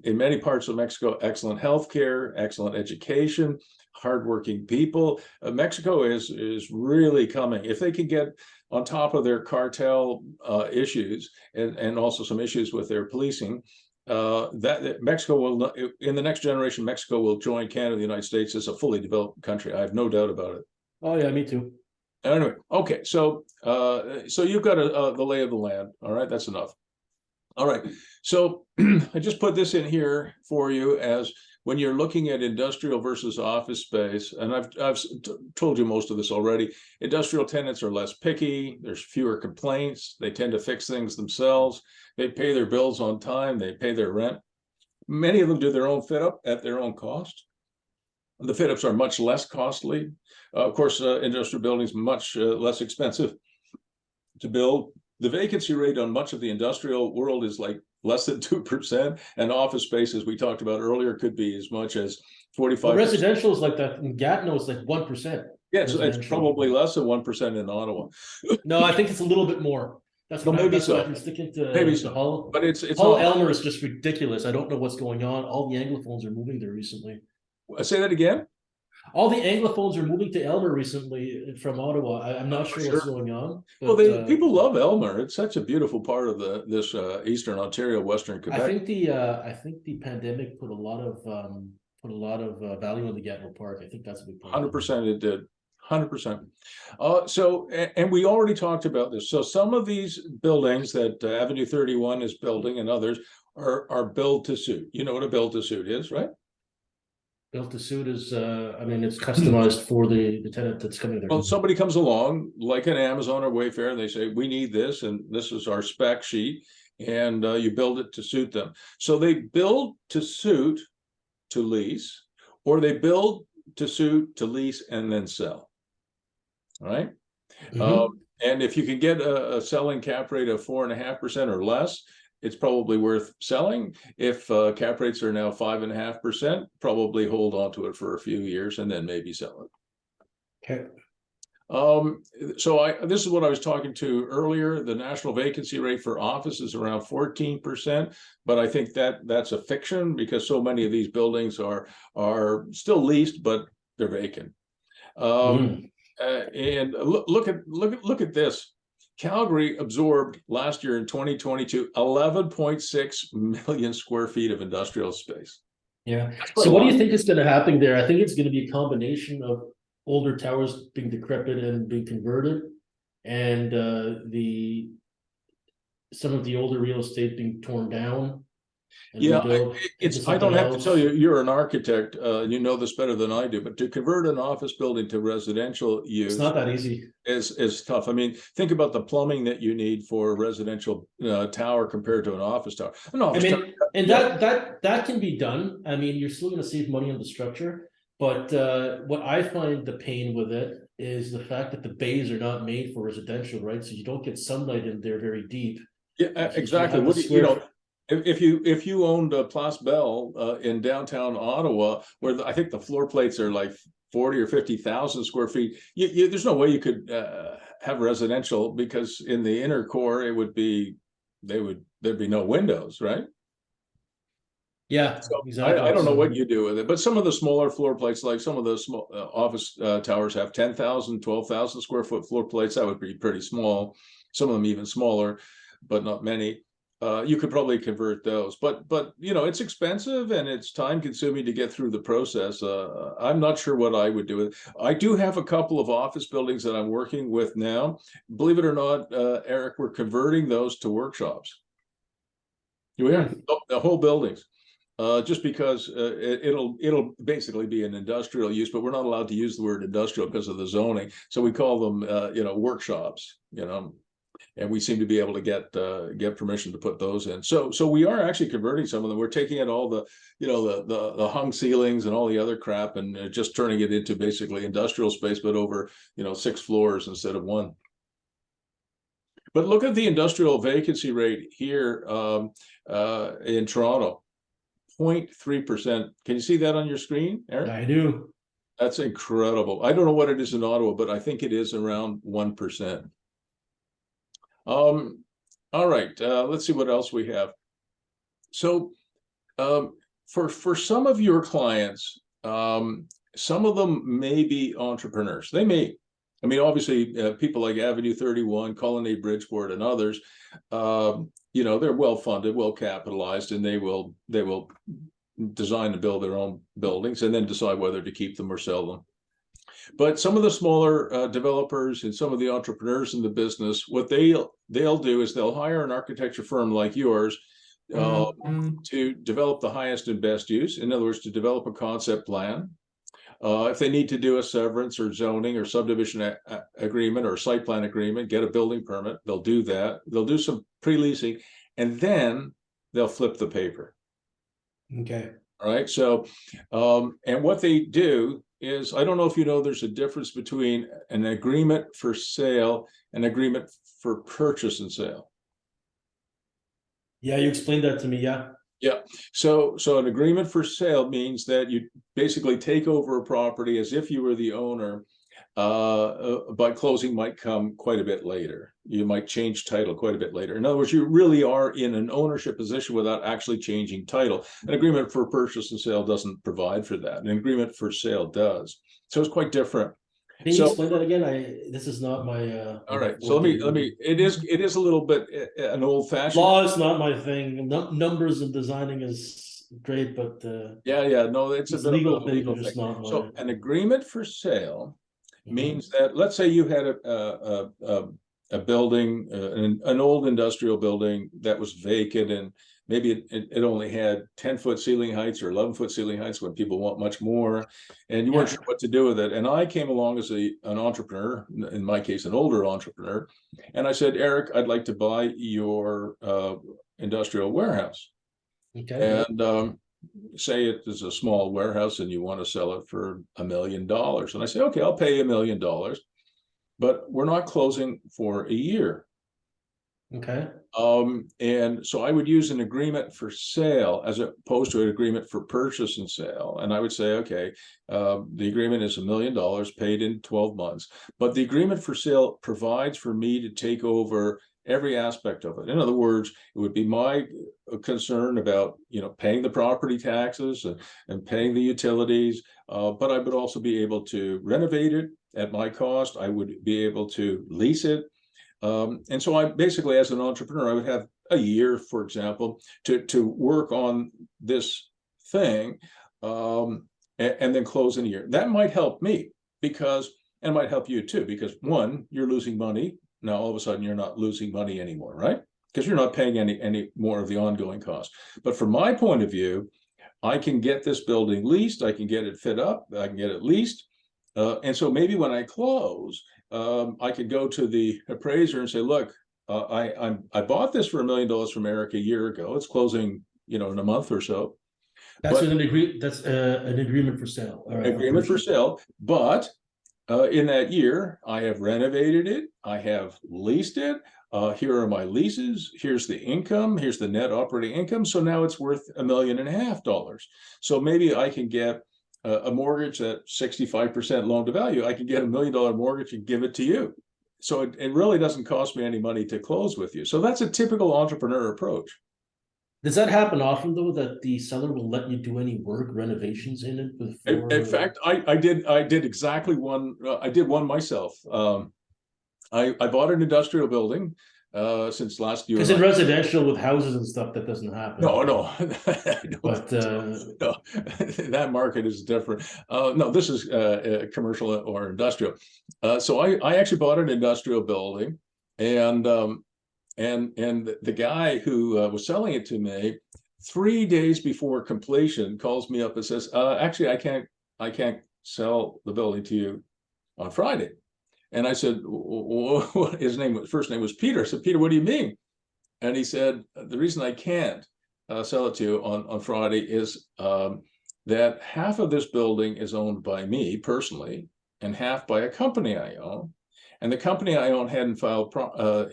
in many parts of Mexico, excellent healthcare, excellent education, hardworking people. Mexico is really coming. If they can get on top of their cartel issues and also some issues with their policing, that Mexico will, in the next generation, Mexico will join Canada, the United States, as a fully developed country. I have no doubt about it. Oh yeah, me too. Anyway, okay, so you've got the lay of the land. All right, that's enough. All right, so I just put this in here for you as when you're looking at industrial versus office space, and I've told you most of this already. Industrial tenants are less picky. There's fewer complaints. They tend to fix things themselves. They pay their bills on time. They pay their rent. Many of them do their own fit up at their own cost. The fit ups are much less costly. Of course, industrial buildings much less expensive to build. The vacancy rate on much of the industrial world is like less than 2%, and office space, as we talked about earlier, could be as much as 45%. Residential is like that. In Gatineau, it's like 1%. Yeah, it's probably less than 1% in Ottawa. No, I think it's a little bit more. That's what maybe so. I'm sticking to. Maybe so. Hull. But it's Hull Elmer is just ridiculous. I don't know what's going on. All the Anglophones are moving there recently. Say that again. All the Anglophones are moving to Elmer recently from Ottawa. I'm not sure what's going on. But, well, people love Elmer. It's such a beautiful part of this Eastern Ontario, Western Quebec. I think the pandemic put a lot of value in the Gatineau Park. I think that's a big part. 100% it did. 100%. So, and we already talked about this. So some of these buildings that Avenue 31 is building and others are build to suit. You know what a build to suit is, right? Built to suit is, it's customized for the tenant that's coming there. Well, somebody comes along, like an Amazon or Wayfair, and they say, we need this, and this is our spec sheet, and you build it to suit them. So they build to suit to lease, or they build to suit to lease and then sell. All right? And if you can get a selling cap rate of 4.5% or less, it's probably worth selling. If cap rates are now 5.5%, probably hold on to it for a few years and then maybe sell it. Okay. So this is what I was talking to earlier. The national vacancy rate for office is around 14%, but I think that's a fiction because so many of these buildings are still leased, but they're vacant. And look at this. Calgary absorbed last year in 2022 11.6 million square feet of industrial space. Yeah. That's quite So a what do lot. you think is going to happen there? I think it's going to be a combination of older towers being decrepit and being converted, and the some of the older real estate being torn down and Yeah, rebuilt into I don't something have to tell else. you, you're an architect, and you know this better than I do, but to convert an office building to residential It's use not that easy. is tough. I mean, think about the plumbing that you need for a residential tower compared to an office tower. An I office tower, mean, and yeah, that can be done. I mean, you're still going to save money on the structure, but what I find the pain with it is the fact that the bays are not made for residential, right? So you don't get sunlight in there very deep. yeah, You exactly. have the What do you square. know? If you owned a Place Belle in downtown Ottawa, where I think the floor plates are like 40 or 50,000 square feet, there's no way you could have residential, because in the inner core it would be there'd be no windows, right? Yeah, So I exactly. don't know what So you do with it, but some of the smaller floor plates, like some of the small office towers, have 10,000, 12,000 square foot floor plates. That would be pretty small. Some of them even smaller, but not many. You could probably convert those, but you know, it's expensive and it's time consuming to get through the process. I'm not sure what I would do with it. I do have a couple of office buildings that I'm working with now. Believe it or not, Eric, we're converting those to workshops. We are the whole buildings. Just because it'll basically be an industrial use, but we're not allowed to use the word industrial because of the zoning. So we call them, workshops. And we seem to be able to get permission to put those in. So we are actually converting some of them. We're taking out all the, the hung ceilings and all the other crap, and just turning it into basically industrial space, but over 6 floors instead of 1. But look at the industrial vacancy rate here in Toronto. 0.3%. Can you see that on your screen, Eric? I do. That's incredible. I don't know what it is in Ottawa, but I think it is around 1%. All right, let's see what else we have. So for some of your clients, some of them may be entrepreneurs. They may, I mean, obviously, people like Avenue 31, Colonnade Bridgeport, and others, they're well funded, well capitalized, and they will design and build their own buildings and then decide whether to keep them or sell them. But some of the smaller developers and some of the entrepreneurs in the business, what they'll do is they'll hire an architecture firm like yours to develop the highest and best use. In other words, to develop a concept plan. If they need to do a severance or zoning or subdivision agreement or site plan agreement, get a building permit, they'll do that. They'll do some pre-leasing, and then they'll flip the paper. Okay. All right. So, and what they do is, I don't know if you know, there's a difference between an agreement for sale and agreement for purchase and sale. Yeah, you explained that to me. Yeah. Yeah. So an agreement for sale means that you basically take over a property as if you were the owner, but closing might come quite a bit later. You might change title quite a bit later. In other words, you really are in an ownership position without actually changing title. An agreement for purchase and sale doesn't provide for that. An agreement for sale does. So it's quite different. Can you explain that again? This is not my All right. So let me. It is a little bit an old-fashioned. Law is not my thing. Numbers and designing is great, but Yeah. No, it's a bit legal of a things legal are just thing. not So my. an agreement for sale means that, let's say you had a building, an old industrial building that was vacant, and maybe it only had 10-foot ceiling heights or 11-foot ceiling heights when people want much more, and you weren't sure what to do with it. And I came along as an entrepreneur, in my case, an older entrepreneur, and I said, Eric, I'd like to buy your industrial warehouse. Okay. And say it is a small warehouse and you want to sell it for $1 million. And I say, okay, I'll pay you $1 million, but we're not closing for a year. Okay. And so I would use an agreement for sale as opposed to an agreement for purchase and sale. And I would say, okay, the agreement is $1 million paid in 12 months, but the agreement for sale provides for me to take over every aspect of it. In other words, it would be my concern about, paying the property taxes and paying the utilities, but I would also be able to renovate it at my cost. I would be able to lease it. And so I basically, as an entrepreneur, I would have a year, for example, to work on this thing, and then close in a year. That might help me because, and might help you too, because one, you're losing money. Now all of a sudden you're not losing money anymore, right? Because you're not paying any more of the ongoing costs. But from my point of view, I can get this building leased, I can get it fit up, I can get it leased. And so maybe when I close, I could go to the appraiser and say, look, I bought this for $1 million from Erik a year ago. It's closing, in a month or so. That's an agreement for sale. Agreement for sale. But in that year, I have renovated it, I have leased it. Here are my leases. Here's the income. Here's the net operating income. So now it's worth $1.5 million. So maybe I can get a mortgage at 65% loan to value. I can get $1 million mortgage and give it to you. So it really doesn't cost me any money to close with you. So that's a typical entrepreneur approach. Does that happen often though, that the seller will let you do any work renovations in it before? In fact, I did exactly one. I did one myself. I bought an industrial building since last year. Because in residential with houses and stuff, that doesn't happen. No. But no, that market is different. No, this is commercial or industrial. So I actually bought an industrial building, and the guy who was selling it to me 3 days before completion calls me up and says, actually, I can't sell the building to you on Friday. And I said, first name was Peter. I said, Peter, what do you mean? And he said, the reason I can't sell it to you on Friday is that half of this building is owned by me personally and half by a company I own. And the company I own hadn't filed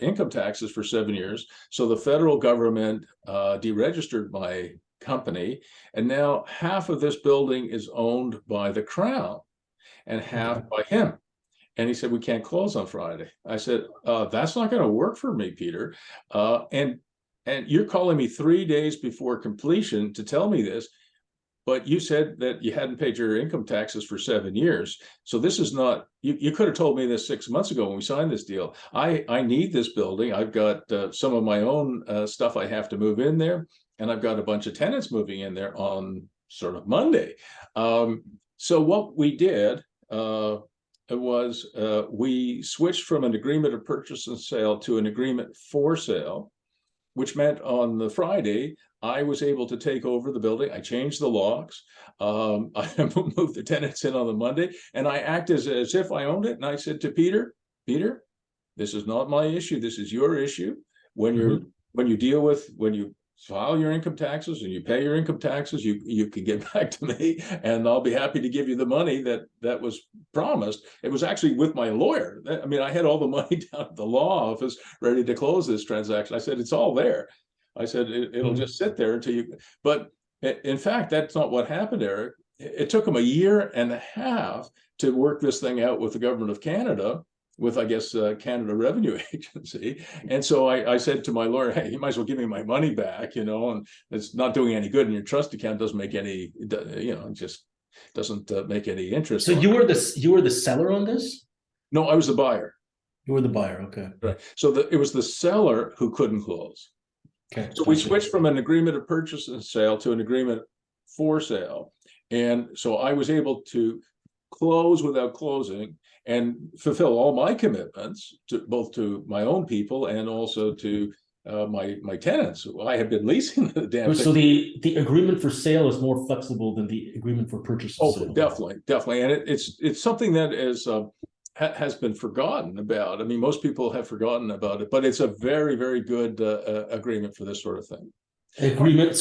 income taxes for 7 years. So the federal government deregistered my company. And now half of this building is owned by the Crown and half by him. And he said, we can't close on Friday. I said, that's not going to work for me, Peter. And you're calling me 3 days before completion to tell me this, but you said that you hadn't paid your income taxes for 7 years. So this is not, you could have told me this 6 months ago when we signed this deal. I need this building. I've got some of my own stuff I have to move in there. And I've got a bunch of tenants moving in there on sort of Monday. So what we did, we switched from an agreement of purchase and sale to an agreement for sale, which meant on the Friday, I was able to take over the building. I changed the locks. I moved the tenants in on the Monday, and I acted as if I owned it. And I said to Peter, this is not my issue. This is your issue. When you file your income taxes and you pay your income taxes, you can get back to me, and I'll be happy to give you the money that was promised. It was actually with my lawyer. I mean, I had all the money down at the law office ready to close this transaction. I said, it's all there. I said, it'll just sit there until you, but in fact, that's not what happened, Erik. It took them 1.5 years to work this thing out with the government of Canada, with, I guess, Canada Revenue Agency. And so I said to my lawyer, hey, you might as well give me my money back, and it's not doing any good, and your trust account doesn't make any, it just doesn't make any interest. So you were the seller on this? No, I was the buyer. You were the buyer, okay. Right. So it was the seller who couldn't close. Okay. So we switched from an agreement of purchase and sale to an agreement for sale. And so I was able to close without closing and fulfill all my commitments to both to my own people and also to my tenants. I have been leasing the damn thing. So the agreement for sale is more flexible than the agreement for purchase and sale. Definitely. And it's something that has been forgotten about. I mean, most people have forgotten about it, but it's a very, very good agreement for this sort of thing. Agreement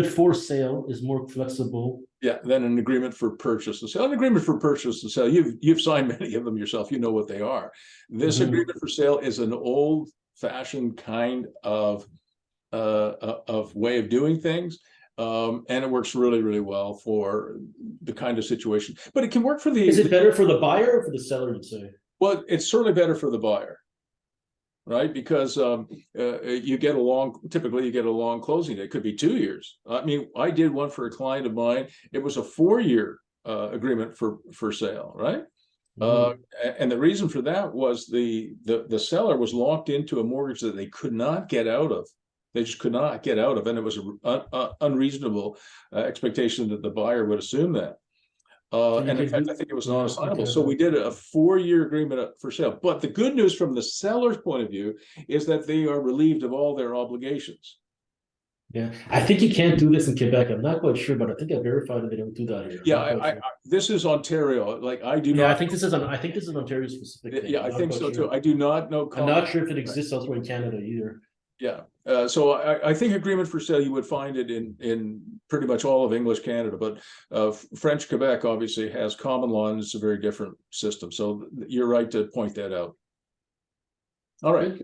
for sale is more flexible. Yeah, than an agreement for purchase and sale. An agreement for purchase and sale, you've signed many of them yourself. You know what they are. This agreement for sale is an old-fashioned kind of way of doing things. And it works really, really well for the kind of situation. But it can work for the... Is it better for the buyer or for the seller, you'd say? Well, it's certainly better for the buyer, right? Because typically you get a long closing date. It could be 2 years. I mean, I did one for a client of mine. It was a 4-year agreement for sale, right? And the reason for that was the seller was locked into a mortgage that they could not get out of. They just could not get out of, and it was an unreasonable expectation that the buyer would assume that. And in fact, I think it was non-assignable. So we did a 4-year agreement for sale. But the good news from the seller's point of view is that they are relieved of all their obligations. Yeah, I think you can't do this in Quebec. I'm not quite sure, but I think I verified that they don't do that here. Yeah, this is Ontario. Like I do Yeah, not. I think this is Ontario specific thing. Yeah, I think so too. I do not know. I'm not sure if it exists elsewhere in Canada either. Yeah, so I think agreement for sale, you would find it in pretty much all of English Canada, but French Quebec obviously has common law, and it's a very different system. So you're right to point that out. All right.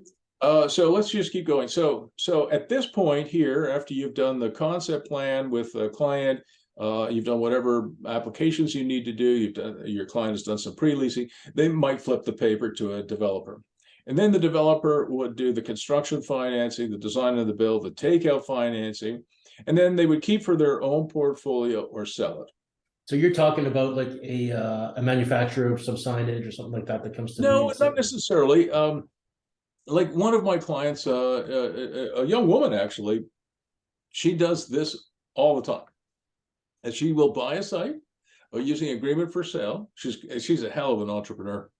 So let's just keep going. So at this point here, after you've done the concept plan with a client, you've done whatever applications you need to do, your client has done some pre-leasing, they might flip the paper to a developer. And then the developer would do the construction financing, the design of the build, the takeout financing, and then they would keep for their own portfolio or sell it. So you're talking about like a manufacturer of some signage or something like that comes to No, not necessarily. Like one of my clients, a young woman actually, she does this all the time. And she will buy a site using agreement for sale. She's a hell of an entrepreneur.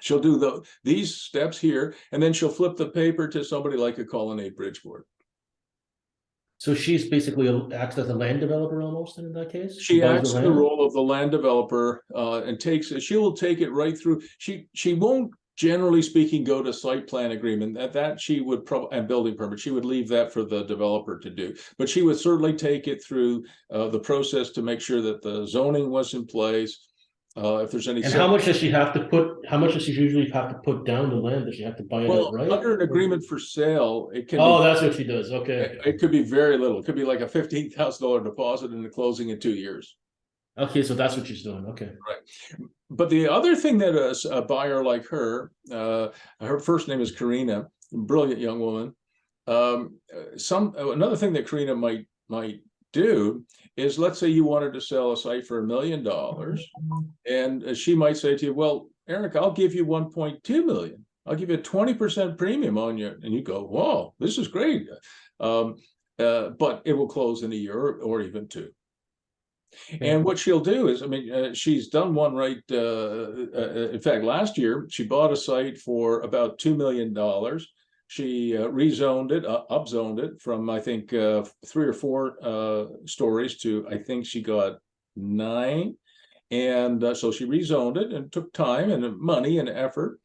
She'll do these steps here, and then she'll flip the paper to somebody like a Colonnade Bridgeport. So she's basically acts as a land developer almost in that case? She acts in the role of the land developer and she will take it right through. She won't, generally speaking, go to site plan agreement. That she would probably, and building permit, she would leave that for the developer to do. But she would certainly take it through the process to make sure that the zoning was in place. If there's any, and how much does she have to put? How much does she usually have to put down the land? Does she have to buy it outright? Under an agreement for sale, it can. Oh, that's what she does. Okay. It could be very little. It could be like a $15,000 deposit and the closing in 2 years. Okay, so that's what she's doing. Okay. Right. But the other thing that a buyer like her first name is Karina, brilliant young woman. Another thing that Karina might do is, let's say you wanted to sell a site for $1 million, and she might say to you, well, Eric, I'll give you 1.2 million. I'll give you a 20% premium on you. And you go, whoa, this is great. But it will close in a year or even 2. And what she'll do is, I mean, she's done one right. In fact, last year, she bought a site for about $2 million. She rezoned it, upzoned it from, I think, 3 or 4 stories to, I think she got 9. And so she rezoned it and took time and money and effort.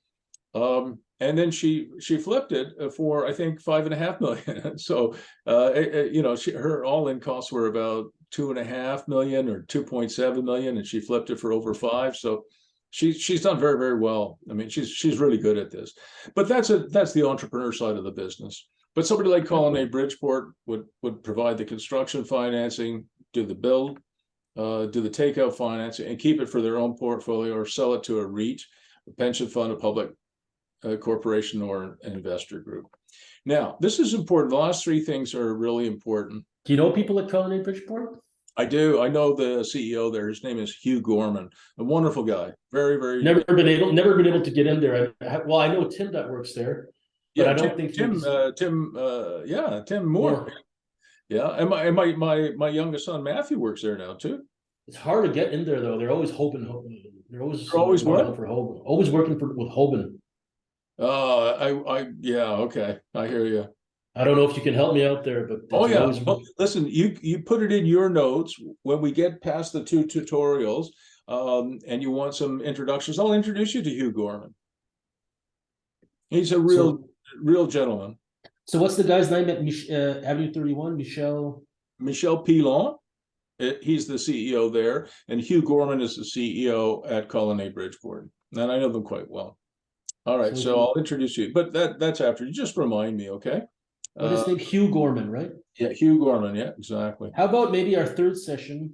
And then she flipped it for, I think, $5.5 million. So, her all-in costs were about $2.5 million or $2.7 million, and she flipped it for over 5. So she's done very, very well. I mean, she's really good at this. But that's the entrepreneur side of the business. But somebody like Colonnade Bridgeport would provide the construction financing, do the build, do the takeout financing, and keep it for their own portfolio or sell it to a REIT, a pension fund, a public corporation, or an investor group. Now, this is important. The last 3 things are really important. Do you know people at Colonnade Bridgeport? I do. I know the CEO there. His name is Hugh Gorman, a wonderful guy. Very, very. Never been able to get in there. I know Tim that works there. But I don't think Tim Moore. Yeah, and my youngest son Matthew works there now too. It's hard to get in there though. They're always hoping. They're always what? For Hoban. Always working with Hoban. Okay, I hear you. I don't know if you can help me out there, but well, listen, you put it in your notes when we get past the 2 tutorials, and you want some introductions. I'll introduce you to Hugh Gorman. He's a real gentleman. So what's the guy's name at Avenue 31? Michel Pilon. He's the CEO there, and Hugh Gorman is the CEO at Colonnade Bridgeport, and I know them quite well. All right, so I'll introduce you, but that's after. You just remind me, okay? What is his name? Hugh Gorman, right? Yeah, Hugh Gorman. Yeah, exactly. How about maybe our 3rd session?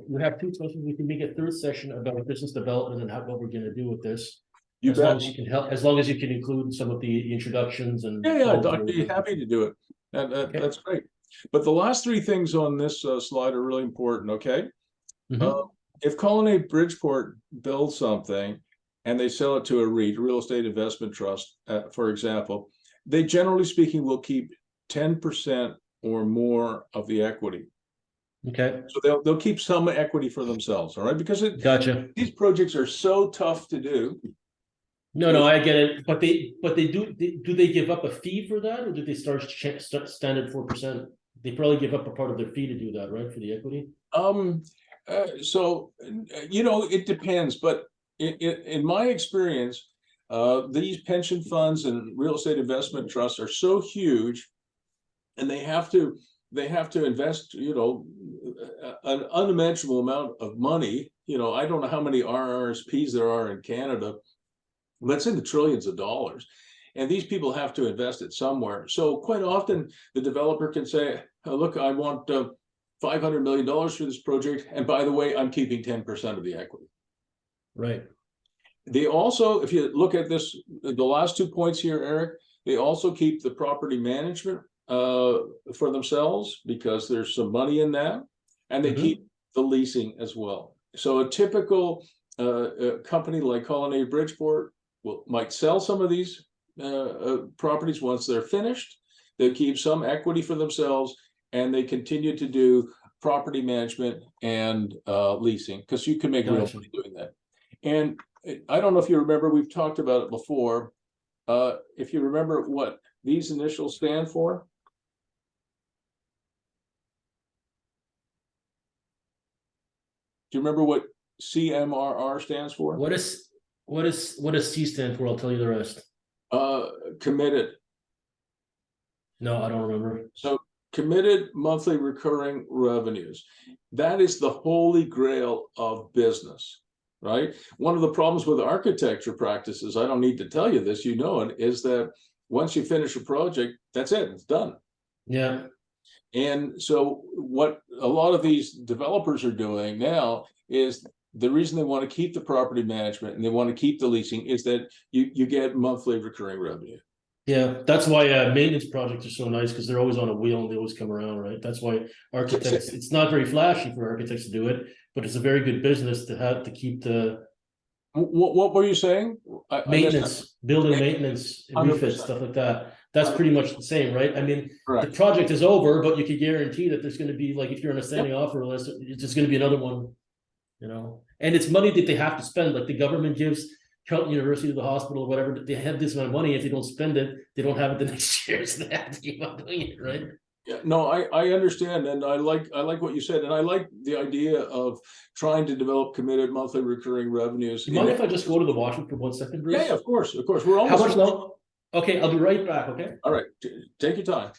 We have 2 sessions. We can make a 3rd session about business development and what we're going to do with this. As long as you can help, as long as you can include some of the introductions and. Yeah, I'd be happy to do it. That's great. But the last 3 things on this slide are really important. Okay. Mm-hmm. If Colonnade Bridgeport builds something and they sell it to a REIT, real estate investment trust, for example, they generally speaking will keep 10% or more of the equity. Okay, So they'll keep some equity for themselves, all right? Because gotcha. these projects are so tough to do. No, I get it. But do they give up a fee for that, or do they start standard 4%? They probably give up a part of their fee to do that, right? For the equity. So it depends, but in my experience, these pension funds and real estate investment trusts are so huge, and they have to invest, an unimaginable amount of money. I don't know how many RRSPs there are in Canada, but it's in the trillions of dollars. And these people have to invest it somewhere. So quite often the developer can say, oh, look, I want $500 million for this project. And by the way, I'm keeping 10% of the equity. Right. They also, if you look at this, the last 2 points here, Eric, they also keep the property management for themselves because there's some money in that. And they keep the leasing as well. So a typical company like Colonnade Bridgeport might sell some of these properties once they're finished. They keep some equity for themselves, and they continue to do property management and leasing, because you can make real money doing that. And I don't know if you remember, we've talked about it before. If you remember what these initials stand for. Do you remember what CMRR stands for? What does C stand for? I'll tell you the rest. Committed. No, I don't remember. So committed monthly recurring revenues. That is the holy grail of business, right? One of the problems with architecture practices, I don't need to tell you this, you know it, is that once you finish a project, that's it, it's done. Yeah. And so what a lot of these developers are doing now is, the reason they want to keep the property management and they want to keep the leasing is that you get monthly recurring revenue. Yeah, that's why maintenance projects are so nice, because they're always on a wheel and they always come around, right? That's why architects, it's not very flashy for architects to do it, but it's a very good business to have to keep the What were you saying? maintenance, building maintenance, refit, stuff like that. That's pretty much the same, right? I mean, the project is over, but you can guarantee that there's going to be, like, if you're on a standing offer list, there's going to be another one, and it's money that they have to spend. Like, the government gives Carleton University, the hospital, or whatever, they have this amount of money. If they don't spend it, they don't have it the next year, so they have to keep on doing it, right? Yeah, no, I understand, and I like what you said, and I like the idea of trying to develop committed monthly recurring revenues. You mind if I just go to the washroom for 1 second, Bruce? Yeah, of course. We're almost. How much long? Okay, I'll be right back. Okay. All right, take your time.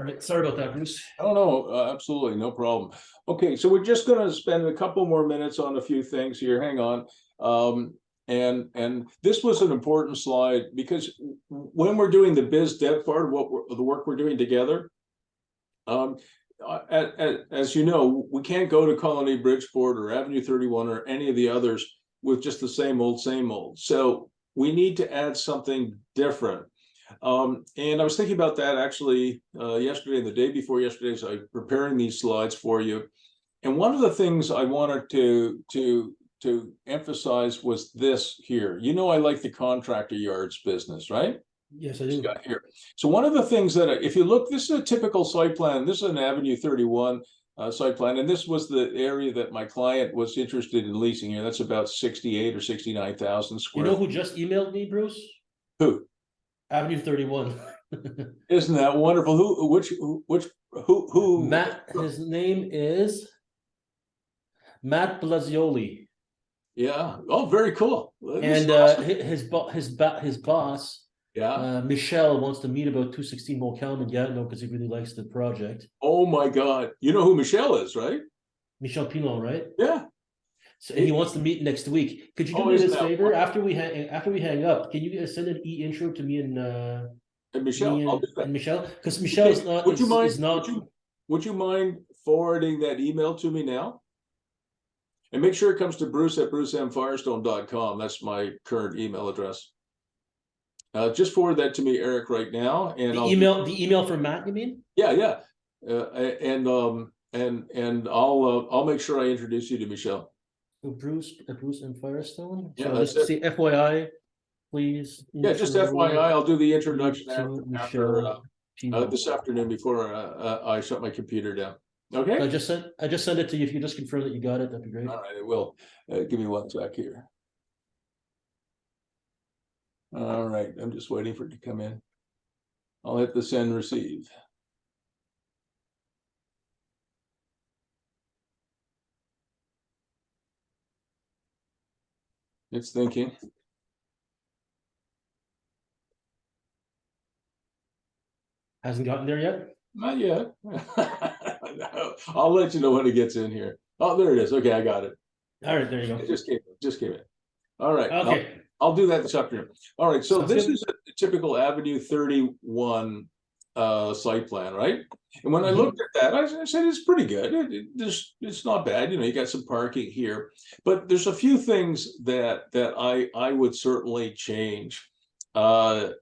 All right, sorry about that, Bruce. Oh, no, absolutely, no problem. Okay, so we're just gonna spend a couple more minutes on a few things here. Hang on. And this was an important slide because when we're doing the biz dev part of the work we're doing together, as you know, we can't go to Colony Bridgeport or Avenue 31 or any of the others with just the same old, same old. So we need to add something different. And I was thinking about that actually yesterday and the day before yesterday as I was preparing these slides for you. And one of the things I wanted to emphasize was this here. You know, I like the contractor yards business, right? Yes, I do. Here. So one of the things that, if you look, this is a typical site plan. This is an Avenue 31 site plan, and this was the area that my client was interested in leasing here. That's about 68 or 69,000 square. You know who just emailed me, Bruce? Who? Avenue 31. Isn't that wonderful? Who? Matt, his name is Matt Blasioli. Yeah. Oh, very cool. And awesome. his boss, yeah, Michelle, wants to meet about 216 Montcalm and Gatineau because he really likes the project. Oh my God. You know who Michelle is, right? Michel Pilon, right? Yeah. So he wants to meet next week. Could you do me this favor after we hang up? Can you send an e-intro to me and Michelle? me I'll do that. and Michelle? Because Michelle is not. Would you mind? Is not. Would you mind forwarding that email to me now? And make sure it comes to bruce@brucemfirestone.com. That's my current email address. Just forward that to me, Eric, right now. And the email from Matt, you mean? Yeah. And I'll make sure I introduce you to Michelle. Bruce and Firestone. Yeah, so let's see. FYI, please. Yeah, just FYI, I'll do the introduction after this afternoon before I shut my computer down. Okay. I just sent it to you. If you just confirm that you got it, that'd be great. All right, it will. Give me one sec here. All right, I'm just waiting for it to come in. I'll hit the send receive. It's thinking. Hasn't gotten there yet? Not yet. I'll let you know when it gets in here. Oh, there it is. Okay, I got it. All right, there you go. It just came in. All right. Okay. I'll do that this afternoon. All right. So Sounds this good. is a typical Avenue 31 site plan, right? And when I looked at that, I said it's pretty good. It's not bad. You know, you got some parking here, but there's a few things that I would certainly change. And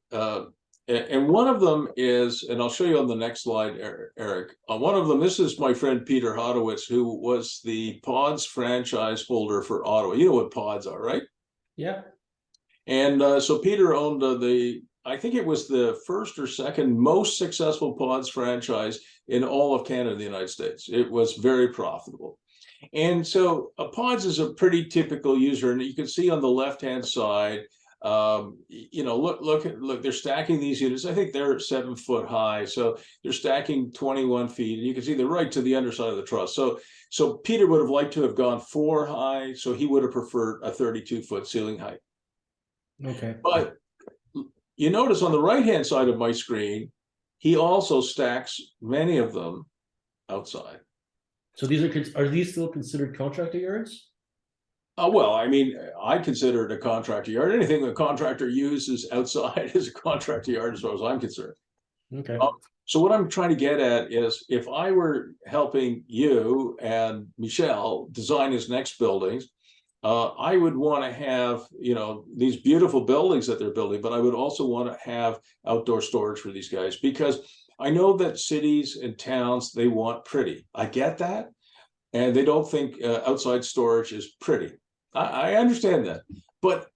one of them is, and I'll show you on the next slide, Eric. One of them, this is my friend Peter Hodowitz, who was the Pods franchise holder for Ottawa. You know what Pods are, right? Yeah. And so Peter owned I think it was the first or second most successful Pods franchise in all of Canada and the United States. It was very profitable. And so Pods is a pretty typical user. And you can see on the left-hand side, you know, look, they're stacking these units. I think they're 7 foot high. So they're stacking 21 feet. And you can see they're right to the underside of the truss. So Peter would have liked to have gone 4 high. So he would have preferred a 32-foot ceiling height. Okay. But you notice on the right-hand side of my screen, he also stacks many of them outside. So are these still considered contractor yards? Well, I mean, I consider it a contractor yard. Anything a contractor uses outside is a contractor yard as far as I'm concerned. Okay. So what I'm trying to get at is if I were helping you and Michelle design his next buildings, I would want to have, you know, these beautiful buildings that they're building, but I would also want to have outdoor storage for these guys because I know that cities and towns, they want pretty. I get that. And they don't think outside storage is pretty. I understand that. But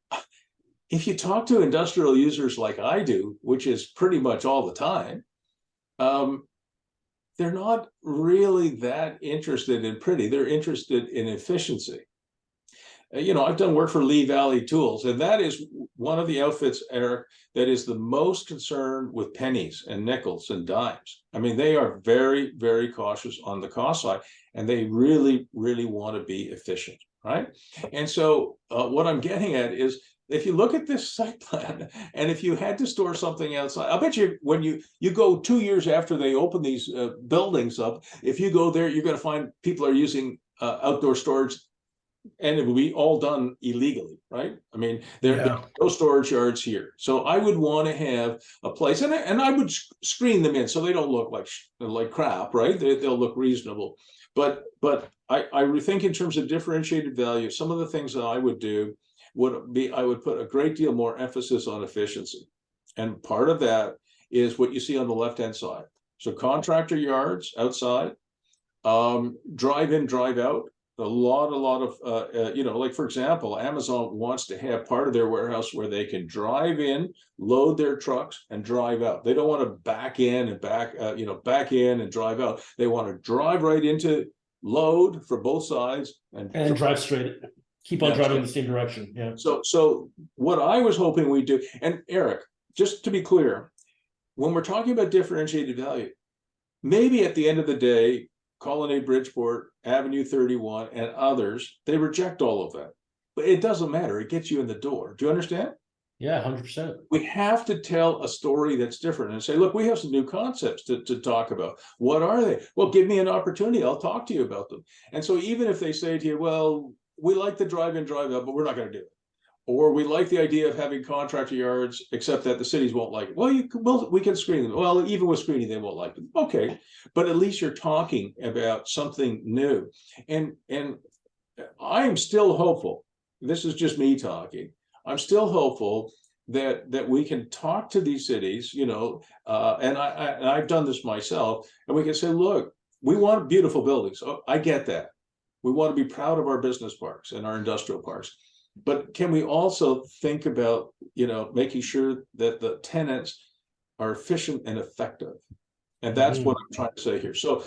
if you talk to industrial users like I do, which is pretty much all the time, they're not really that interested in pretty. They're interested in efficiency. You know, I've done work for Lee Valley Tools, and that is one of the outfits, Eric, that is the most concerned with pennies and nickels and dimes. I mean, they are very, very cautious on the cost side, and they really, really want to be efficient, right? And so what I'm getting at is if you look at this site plan, and if you had to store something outside, I'll bet you when you go 2 years after they open these buildings up, if you go there, you're going to find people are using outdoor storage, and it will be all done illegally, right? I mean, there are no storage yards here. So I would want to have a place, and I would screen them in so they don't look like crap, right? They'll look reasonable. But I think in terms of differentiated value, some of the things that I would do would be, I would put a great deal more emphasis on efficiency. And part of that is what you see on the left-hand side. So contractor yards outside, drive in, drive out. A lot of, like, for example, Amazon wants to have part of their warehouse where they can drive in, load their trucks, and drive out. They don't want to back in and back in and drive out. They want to drive right into, load for both sides, and drive straight. Keep on driving in the same direction. Yeah. So what I was hoping we'd do, and Eric, just to be clear, when we're talking about differentiated value, maybe at the end of the day, Colonnade Bridgeport, Avenue 31, and others, they reject all of that. But it doesn't matter. It gets you in the door. Do you understand? Yeah, 100%. We have to tell a story that's different and say, look, we have some new concepts to talk about. What are they? Well, give me an opportunity. I'll talk to you about them. And so even if they say to you, well, we like the drive-in, drive-out, but we're not going to do it. Or we like the idea of having contractor yards, except that the cities won't like it. Well, we can screen them. Well, even with screening, they won't like them. Okay, but at least you're talking about something new. And I'm still hopeful. This is just me talking. I'm still hopeful that we can talk to these cities, and I've done this myself, and we can say, look, we want beautiful buildings. Oh, I get that. We want to be proud of our business parks and our industrial parks. But can we also think about, making sure that the tenants are efficient and effective? And that's what I'm trying to say here. So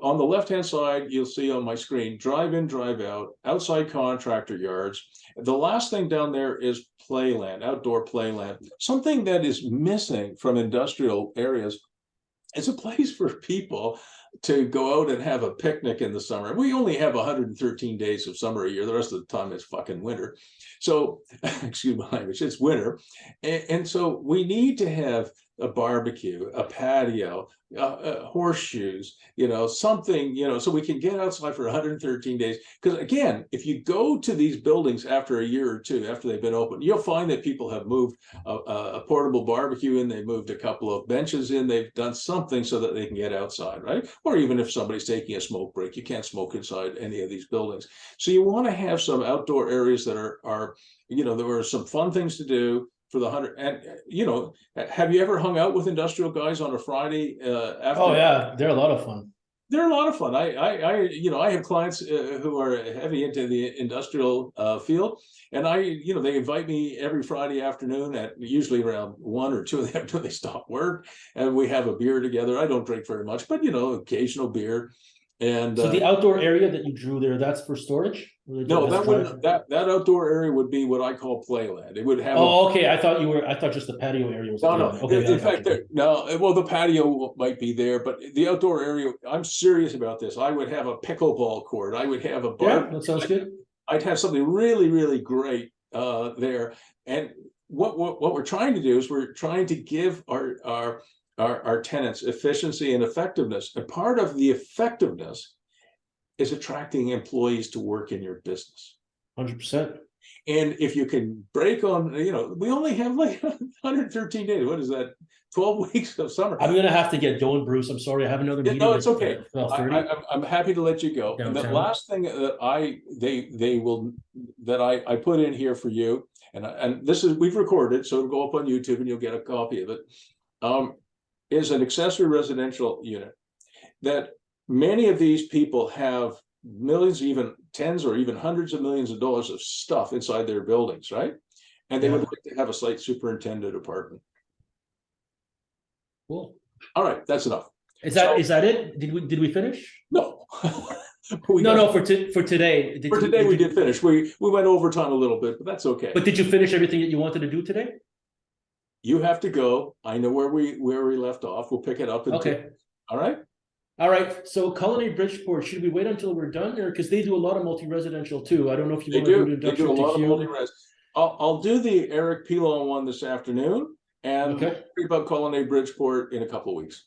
on the left-hand side, you'll see on my screen, drive in, drive out, outside contractor yards. The last thing down there is playland, outdoor playland. Something that is missing from industrial areas is a place for people to go out and have a picnic in the summer. We only have 113 days of summer a year. The rest of the time it's fucking winter. So, excuse my language, it's winter. And so we need to have a barbecue, a patio, horseshoes, something, so we can get outside for 113 days. Because again, if you go to these buildings after a year or two, after they've been open, you'll find that people have moved a portable barbecue in, they've moved a couple of benches in, they've done something so that they can get outside, right? Or even if somebody's taking a smoke break, you can't smoke inside any of these buildings. So you want to have some outdoor areas that are there are some fun things to do for the 100. And have you ever hung out with industrial guys on a Friday after? Oh yeah, they're a lot of fun. They're a lot of fun. I have clients who are heavy into the industrial field, and they invite me every Friday afternoon at usually around 1 or 2 in the afternoon. They stop work and we have a beer together. I don't drink very much, but occasional beer. And so the outdoor area that you drew there, that's for storage? No, that outdoor area would be what I call playland. It would have. Okay. I thought just the patio area was. No. Okay, in fact, the patio might be there, but the outdoor area, I'm serious about this. I would have a pickleball court. I would have a bar. Yeah, that sounds good. I'd have something really, really great there. And what we're trying to do is we're trying to give our tenants efficiency and effectiveness. And part of the effectiveness is attracting employees to work in your business. 100%. And if you can break on, we only have like 113 days. What is that? 12 weeks of summer. I'm going to have to get going, Bruce. I'm sorry. I have another meeting. No, it's okay. I'm happy to let you go. And the last thing that I put in here for you, and this is, we've recorded, so it'll go up on YouTube and you'll get a copy of it, is an accessory residential unit that many of these people have millions, even tens or even hundreds of millions of dollars of stuff inside their buildings, right? And they would like to have a site superintendent apartment. Cool. All right, that's enough. Is that it? Did we finish? No. For today. We did finish. We went overtime a little bit, but that's okay. But did you finish everything that you wanted to do today? You have to go. I know where we left off. We'll pick it up. Okay. All right. All right. So Colonnade Bridgeport, should we wait until we're done there? Because they do a lot of multi-residential too. I don't know if you want to do They do a lot of multi-res. I'll do the Eric Pilon one this afternoon, and Okay. think about Colonnade Bridgeport in a couple of weeks.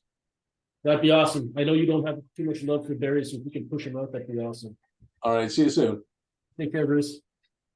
That'd be awesome. I know you don't have too much love for Barry, so if we can push him out, that'd be awesome. All right, see you soon. Take care, Bruce.